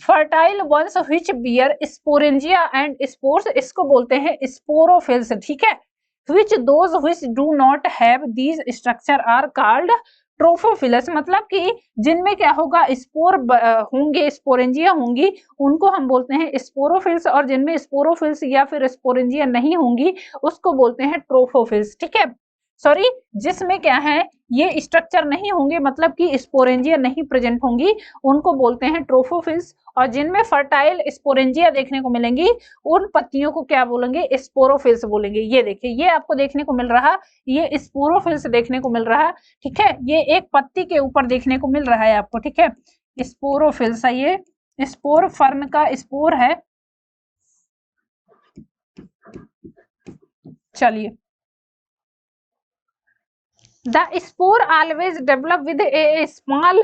fertile ones which bear sporangia and spores, इसको बोलते हैं स्पोरोफिल्स, ठीक है। Which those which do not have these structure are called trophophylls, मतलब कि जिनमें क्या होगा, स्पोर होंगे, स्पोरेंजिया होंगी, उनको हम बोलते हैं स्पोरोफिल्स, और जिनमें स्पोरोफिल्स या फिर स्पोरेंजिया नहीं होंगी उसको बोलते हैं ट्रोफोफिल्स, ठीक है। सॉरी, जिसमें क्या है, ये स्ट्रक्चर नहीं होंगे, मतलब कि स्पोरेंजिया नहीं प्रेजेंट होंगी, उनको बोलते हैं ट्रोफोफिल्स। और जिनमें फर्टाइल स्पोरेंजिया देखने को मिलेंगी, उन पत्तियों को क्या बोलेंगे, स्पोरोफिल्स बोलेंगे। ये देखिए, ये आपको देखने को मिल रहा, ये स्पोरोफिल्स देखने को मिल रहा, ठीक है। ये एक पत्ती के ऊपर देखने को मिल रहा है आपको, ठीक है, स्पोरोफिल्स है। ये स्पोर फर्न का स्पोर है। चलिए, the spore always develop with a small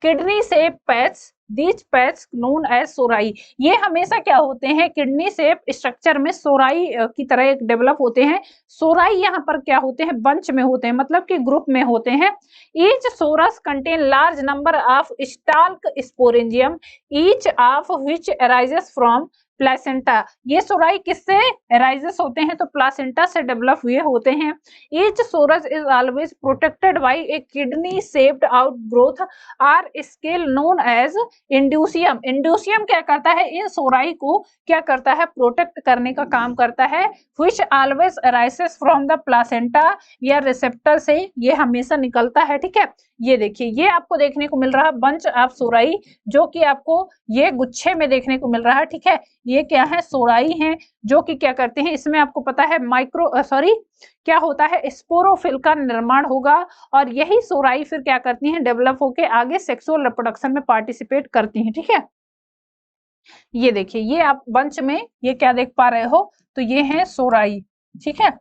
kidney shape patch, these patch known as sori. ये हमेशा क्या होते हैं, किडनी शेप स्ट्रक्चर में सोराई की तरह एक डेवलप होते हैं। सोराई यहाँ पर क्या होते हैं, बंच में होते हैं, मतलब कि ग्रुप में होते हैं। Each sorus contain large number of stalk sporangium, each of which arises from placenta. ये सोराई किससे अराइजेस होते हैं, तो प्लासेंटा से डेवलप हुए होते हैं। Each sorus is always protected by a kidney shaped outgrowth or scale known as indusium. Indusium क्या करता है, इन सोराई को क्या करता है, प्रोटेक्ट करने का काम करता है। Which always arises from the placenta, या रिसेप्टर से ये हमेशा निकलता है। ठीक है, ये देखिए, ये आपको देखने को मिल रहा है बंच ऑफ सोराई, जो कि आपको ये गुच्छे में देखने को मिल रहा है। ठीक है, ये क्या है, सोराई हैं, जो कि क्या करते हैं, इसमें आपको पता है क्या होता है, स्पोरोफिल का निर्माण होगा, और यही सोराई फिर क्या करती हैं, डेवलप होके आगे सेक्सुअल रिप्रोडक्शन में पार्टिसिपेट करती हैं। ठीक है, ये देखिए, ये आप बंच में ये क्या देख पा रहे हो, तो ये है सोराई। ठीक है,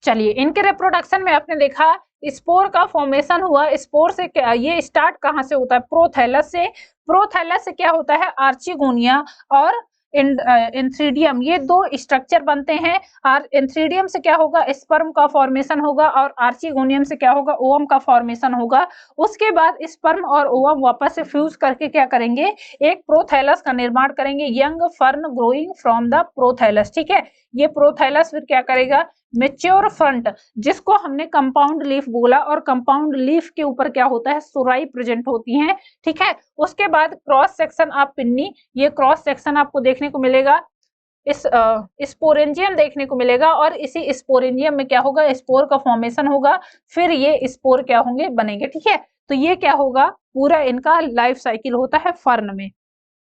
चलिए, इनके रिप्रोडक्शन में आपने देखा स्पोर का फॉर्मेशन हुआ। स्पोर से क्या, ये स्टार्ट कहाँ से होता है, प्रोथैलस से। प्रोथैलस से क्या होता है, आर्चिगोनिया और इंथ्रीडियम, ये दो स्ट्रक्चर बनते हैं। और इंथ्रीडियम से क्या होगा, स्पर्म का फॉर्मेशन होगा, और आर्चिगोनियम से क्या होगा, ओवम का फॉर्मेशन होगा। उसके बाद स्पर्म और ओवम वापस से फ्यूज करके क्या करेंगे, एक प्रोथैलस का निर्माण करेंगे, young fern growing from the prothallus. ठीक है, ये प्रोथैलस फिर क्या करेगा, मेच्योर फ्रंट, जिसको हमने कंपाउंड लीफ बोला, और कंपाउंड लीफ के ऊपर क्या होता है, सुराई प्रेजेंट होती हैं। ठीक है, उसके बाद क्रॉस सेक्शन ऑफ पिन्नी, ये क्रॉस सेक्शन आपको देखने को मिलेगा, इस स्पोरेंजियम देखने को मिलेगा, और इसी स्पोरेंजियम में क्या होगा, स्पोर का फॉर्मेशन होगा, फिर ये स्पोर क्या होंगे, बनेंगे। ठीक है, तो ये क्या होगा, पूरा इनका लाइफ साइकिल होता है फर्न में।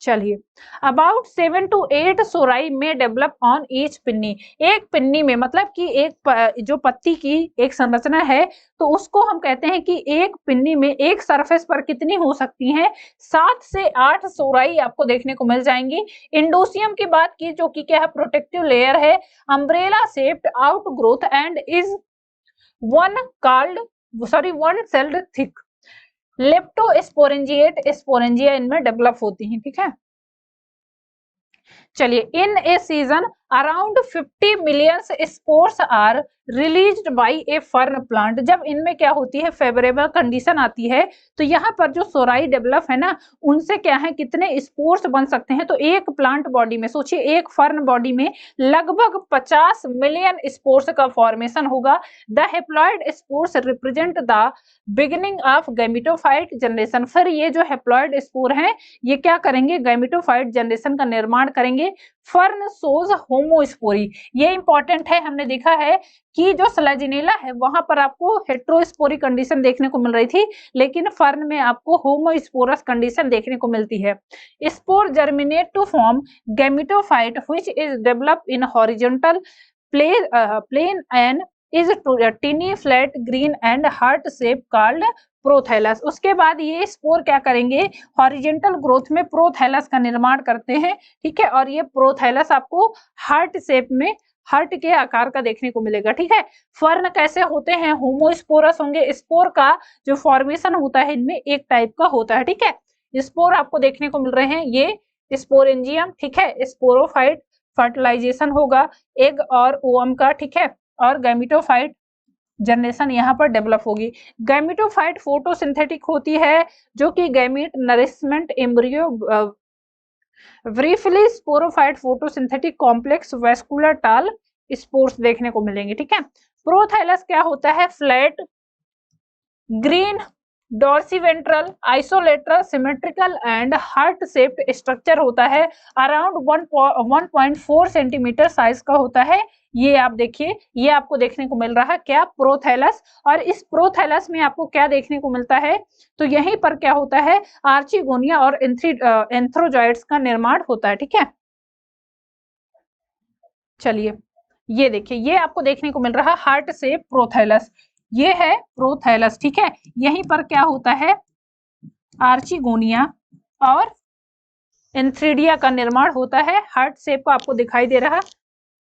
चलिए, अबाउट 7 to 8 सोराई में डेवलप ऑन ईच पिन्नी। एक पिन्नी में मतलब कि एक जो पत्ती की एक संरचना है, तो उसको हम कहते हैं कि एक पिन्नी में एक सरफेस पर कितनी हो सकती हैं, 7 से 8 सोराई आपको देखने को मिल जाएंगी। इंडोसियम की बात की, जो कि क्या है, प्रोटेक्टिव लेयर है, umbrella shaped outgrowth and is one celled thick. Leptosporangiate sporangia इनमें डेवलप होती हैं। ठीक है, चलिए, in a season around 50 million spores are released by a fern plant. जब इनमें क्या होती है, फेवरेबल कंडीशन आती है, तो यहाँ पर जो सोराई डेवलप है ना, उनसे क्या है, कितने स्पोर्स बन सकते हैं, तो एक प्लांट बॉडी में सोचिए, एक फर्न बॉडी में लगभग 50 मिलियन स्पोर्स का फॉर्मेशन होगा। The haploid spores represent the beginning of gametophyte generation. फिर ये जो हेप्लॉइड स्पोर हैं, ये क्या करेंगे, गैमेटोफाइट जनरेशन का निर्माण करेंगे। फर्न सोज होमोस्पोरी, ये इंपॉर्टेंट है, हमने देखा है कि जो स्लेजिनेला है वहां पर आपको हेट्रोस्पोरी कंडीशन देखने को मिल रही थी, लेकिन फर्न में आपको होमोस्पोरस कंडीशन देखने को मिलती है। Spore germinate to form gametophyte which is develop in horizontal plane and is tiny flat green and heart shape called prothallus. उसके बाद ये स्पोर क्या करेंगे, हॉरिजॉन्टल ग्रोथ में प्रोथैलस का निर्माण करते हैं। ठीक है, और ये प्रोथैलस आपको हार्ट शेप में, हार्ट के आकार का देखने को मिलेगा। ठीक है, फर्न कैसे होते हैं, होमोस्पोरस होंगे। स्पोर का जो फॉर्मेशन होता है इनमें एक टाइप का होता है। ठीक है, स्पोर आपको देखने को मिल रहे हैं, ये स्पोरेंजियम। ठीक है, स्पोरोफाइट फर्टिलाइजेशन होगा एग और ओवम का। ठीक है, और गैमेटोफाइट जनरेशन यहाँ पर डेवलप होगी। गैमेटोफाइट फोटोसिंथेटिक होती है, जो कि gamete nourishment embryo briefly sporophyte photosynthetic complex vascular tall spores देखने को मिलेंगे। ठीक है, प्रोथाइलस क्या होता है, flat green dorsiventral isolateral symmetrical and heart shaped structure होता है, अराउंड 1.4 सेंटीमीटर साइज का होता है। ये आप देखिए, ये आपको देखने को मिल रहा है क्या, प्रोथैलस। और इस प्रोथैलस में आपको क्या देखने को मिलता है, तो यहीं पर क्या होता है, आर्चिगोनिया और एंथ्रोजॉइड्स का निर्माण होता है। ठीक है, चलिए, ये देखिए, ये आपको देखने को मिल रहा है हार्ट शेप प्रोथैलस, ये है प्रोथैलस। ठीक है, यहीं पर क्या होता है, आर्चिगोनिया और एंथ्रीडिया का निर्माण होता है। हार्ट शेप का आपको दिखाई दे रहा।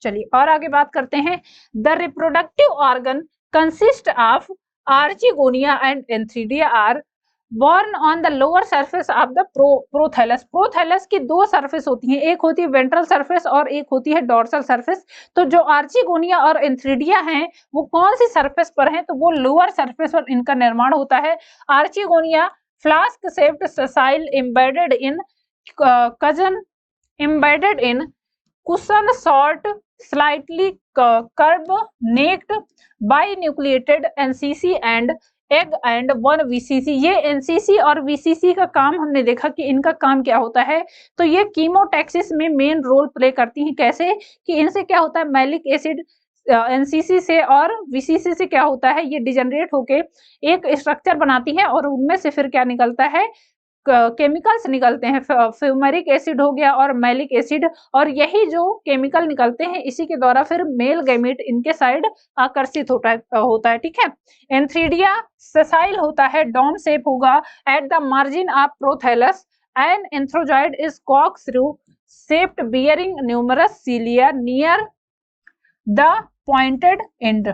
चलिए, और आगे बात करते हैं। The reproductive organ consist of archegonia and antheridia are born on the lower surface of the prothallus. Prothallus की दो सरफेस होती हैं, एक होती है वेंट्रल सरफेस और एक होती है डोर्सल सरफेस। तो जो आर्चिगोनिया और एंथ्रीडिया हैं वो कौन सी सरफेस पर हैं, तो वो लोअर सरफेस पर इनका निर्माण होता है। Archegonia flask shaped ससाइल embedded in cushion short slightly curved necked binucleated NCC and egg and one VCC. ये एनसीसी और वीसीसी का काम हमने देखा कि इनका काम क्या होता है, तो ये कीमोटैक्सिस में मेन रोल प्ले करती हैं। कैसे कि इनसे क्या होता है, मैलिक एसिड एनसीसी से और वीसीसी से क्या होता है, ये डिजनरेट होके एक स्ट्रक्चर बनाती है और उनमें से फिर क्या निकलता है, केमिकल्स निकलते हैं। फ्यूमेरिक एसिड हो गया और मैलिक एसिड, और यही जो केमिकल निकलते हैं इसी के द्वारा फिर मेल गैमेट इनके साइड आकर्षित होता है। ठीक है। एंथ्रीडिया सेसाइल होता है, डोम शेप होगा at the margin of prothallus and antherozoid is corkscrew shaped bearing numerous cilia near the pointed end.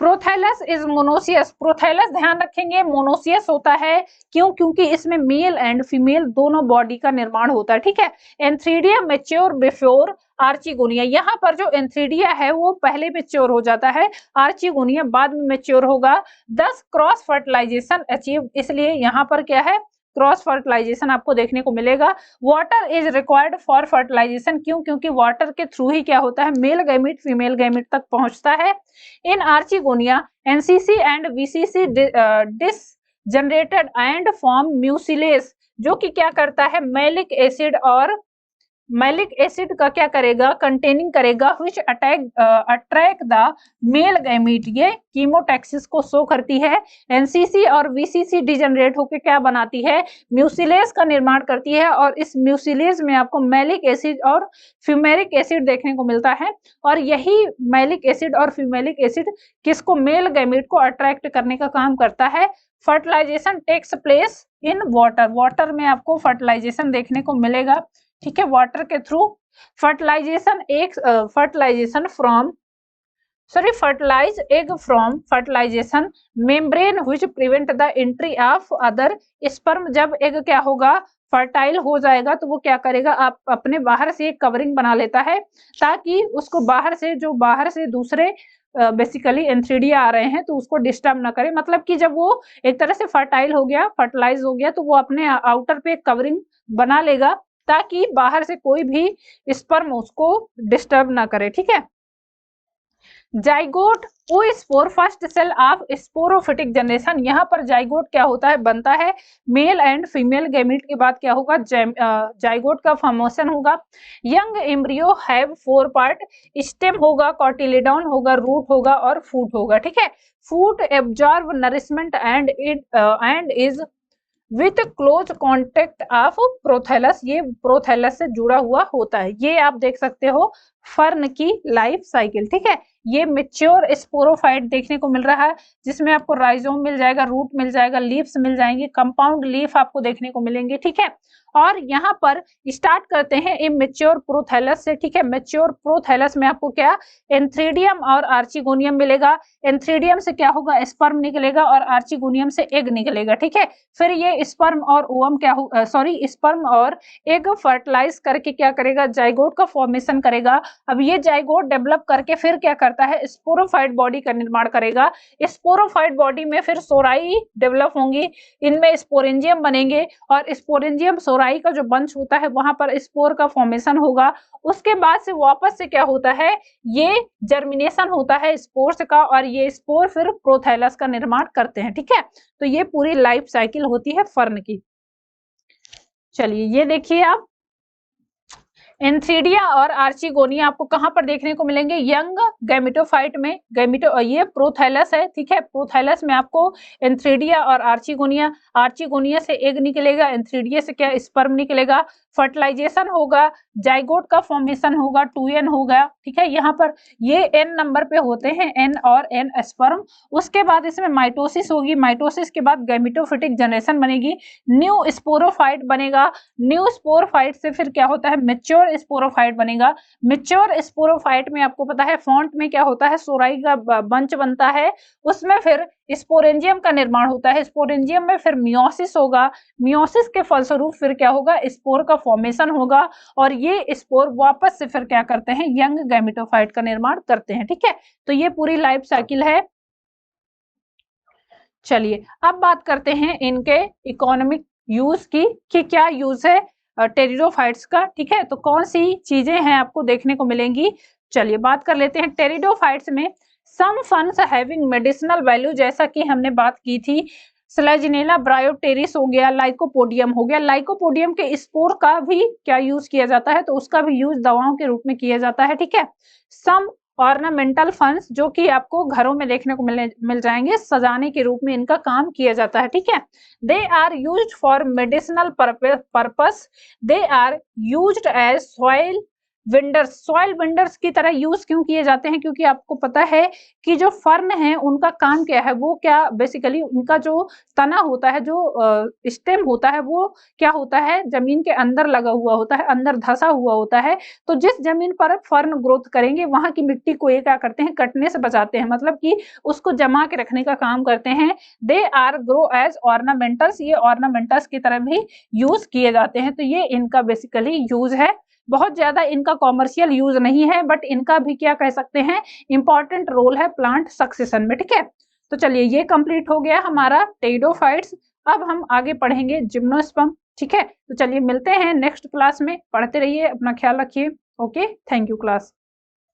Prothallus is monoecious. Prothallus ध्यान रखेंगे मोनोसियस होता है, क्यों, क्योंकि इसमें मेल एंड फीमेल दोनों बॉडी का निर्माण होता है। ठीक है। Antheridia mature before archegonia. यहाँ पर जो एंथ्रीडिया है वो पहले मैच्योर हो जाता है, आर्चिगोनिया बाद में मैच्योर होगा। 10 क्रॉस फर्टिलाइजेशन अचीव, इसलिए यहाँ पर क्या है, क्रॉस फर्टिलाइजेशन आपको देखने को मिलेगा। Water is required for fertilisation, क्यों, क्योंकि वाटर के थ्रू ही क्या होता है, मेल गैमेट फीमेल गैमेट तक पहुंचता है। In archegonia NCC and VCC degenerated and form mucilage, जो कि क्या करता है, मैलिक एसिड और मैलिक एसिड का क्या करेगा, कंटेनिंग करेगा, which attract the male gamete. ये कीमोटैक्सिस को शो करती है। एनसीसी और वीसीसी डिजनरेट होकर क्या बनाती है, म्यूसिलेज का निर्माण करती है, और इस म्यूसिलेज में आपको मैलिक एसिड और फ्यूमेरिक एसिड देखने को मिलता है। और यही मैलिक एसिड और फ्यूमेरिक एसिड किसको, मेल गैमेट को अट्रैक्ट करने का काम करता है। Fertilisation takes place in water. Water में आपको फर्टिलाइजेशन देखने को मिलेगा। ठीक है। वाटर के through fertilisation fertilise egg from fertilisation membrane which prevent the entry of other sperm. जब एग क्या होगा, फर्टाइल हो जाएगा तो वो क्या करेगा, आप अपने बाहर से एक कवरिंग बना लेता है ताकि उसको बाहर से दूसरे बेसिकली एंथ्रीडिया आ रहे हैं तो उसको डिस्टर्ब ना करे। मतलब कि जब वो एक तरह से फर्टाइल हो गया, फर्टिलाइज हो गया, तो वो अपने आउटर पे एक कवरिंग बना लेगा ताकि बाहर से कोई भी स्पर्म उसको डिस्टर्ब ना करे। ठीक है। Zygote oospore first cell of sporophytic generation. यहाँ पर जाइगोट क्या होता है, बनता है। मेल एंड फीमेल गैमेट के बाद क्या होगा, जाइगोट का फॉर्मेशन होगा। Young embryo have 4 part, stem होगा, कॉटिलेडॉन होगा, रूट होगा और फूट होगा। ठीक है। Foot absorb nourishment and is with close contact of prothallus. ये प्रोथैलस से जुड़ा हुआ होता है। ये आप देख सकते हो फर्न की लाइफ साइकिल। ठीक है। ये मेच्योर स्पोरोफाइट देखने को मिल रहा है, जिसमें आपको राइजोम मिल जाएगा, रूट मिल जाएगा, लीव्स मिल जाएंगे, कंपाउंड लीफ आपको देखने को मिलेंगे। ठीक है। और यहाँ पर स्टार्ट करते हैं इमेच्योर प्रोथैलस से। ठीक है। मेच्योर प्रोथैलस में आपको क्या, एंथ्रीडियम और आर्चिगोनियम मिलेगा। एंथ्रीडियम से क्या होगा, स्पर्म निकलेगा और आर्चिगोनियम से एग निकलेगा। ठीक है। फिर ये स्पर्म और ओवम स्पर्म और एग फर्टिलाइज करके क्या करेगा, जाइगोट का फॉर्मेशन करेगा। अब ये जाइगोट डेवलप करके फिर क्या करता है, स्पोरोफाइट बॉडी का निर्माण करेगा। स्पोरोफाइट बॉडी में फिर सोराई डेवलप होंगी, इनमें स्पोरेंजियम बनेंगे और स्पोरेंजियम सोराई का जो बंच होता है वहां पर स्पोर का फॉर्मेशन होगा। उसके बाद से वापस से क्या होता है, ये जर्मिनेशन होता है स्पोर्स का और ये स्पोर फिर प्रोथैलस का निर्माण करते हैं। ठीक है। तो ये पूरी लाइफ साइकिल होती है फर्न की। चलिए ये देखिए आप, एंथ्रीडिया और आर्चिगोनिया आपको कहां पर देखने को मिलेंगे, यंग गैमेटोफाइट में। ये प्रोथैलस है। ठीक है। प्रोथैलस में आपको एंथ्रीडिया और आर्चिगोनिया से एग निकलेगा, एंथ्रीडिया से क्या, स्पर्म निकलेगा। फर्टिलाइजेशन होगा, जाइगोट का फॉर्मेशन होगा, 2n होगा, ठीक है। यहाँ पर ये n नंबर पे होते हैं, n और n स्पर्म। उसके बाद इसमें माइटोसिस होगी, माइटोसिस के बाद गैमेटोफिटिक जनरेशन बनेगी, न्यू स्पोरोफाइट बनेगा, न्यू स्पोरोफाइट से फिर क्या होता है, मेच्योर स्पोरोफाइट बनेगा। मेच्योर स्पोरोफाइट में आपको पता है फॉन्ट में क्या होता है, सोराई का बंच बनता है, उसमें फिर स्पोरेंजियम का निर्माण होता है, स्पोरेंजियम में फिर मियोसिस होगा, मियोसिस के फलस्वरूप फिर क्या होगा, स्पोर का फॉर्मेशन होगा, और ये स्पोर वापस से फिर क्या करते हैं, यंग गैमेटोफाइट का निर्माण करते हैं, ठीक है। तो ये पूरी लाइफ साइकिल है। चलिए अब बात करते हैं इनके इकोनॉमिक यूज की, कि क्या यूज है टेरिडोफाइट्स का, ठीक है। तो कौन सी चीजें हैं आपको देखने को मिलेंगी, चलिए बात कर लेते हैं। टेरिडोफाइट्स में some ferns having medicinal value, जैसा कि हमने बात की थी, स्लेजिनेला ब्रायोटेरिस हो गया, लाइकोपोडियम हो गया। लाइकोपोडियम के स्पोर का भी क्या यूज किया जाता है, तो उसका भी यूज दवाओं के रूप में किया जाता है, ठीक है। सम ऑर्नामेंटल फंड्स, जो कि आपको घरों में देखने को मिल जाएंगे, सजाने के रूप में इनका काम किया जाता है, ठीक है। They are used for medicinal purpose, they are used as soil binders. Soil binders की तरह यूज क्यों किए जाते हैं, क्योंकि आपको पता है कि जो फर्न है उनका काम क्या है, वो क्या बेसिकली उनका जो तना होता है, जो स्टेम होता है, वो क्या होता है, जमीन के अंदर लगा हुआ होता है, अंदर धसा हुआ होता है। तो जिस जमीन पर फर्न ग्रोथ करेंगे वहां की मिट्टी को ये क्या करते हैं, कटने से बचाते हैं, मतलब कि उसको जमा के रखने का काम करते हैं। They are grow as ornamentals, ये ऑर्नामेंटल्स की तरह भी यूज किए जाते हैं। तो ये इनका बेसिकली यूज है। बहुत ज्यादा इनका कॉमर्शियल यूज नहीं है, बट इनका भी क्या कह सकते हैं, इंपॉर्टेंट रोल है प्लांट सक्सेशन में, ठीक है। तो चलिए ये कंप्लीट हो गया हमारा टेरिडोफाइट्स। अब हम आगे पढ़ेंगे जिम्नोस्पर्म, ठीक है। तो चलिए मिलते हैं नेक्स्ट क्लास में, पढ़ते रहिए, अपना ख्याल रखिए। Okay, thank you class.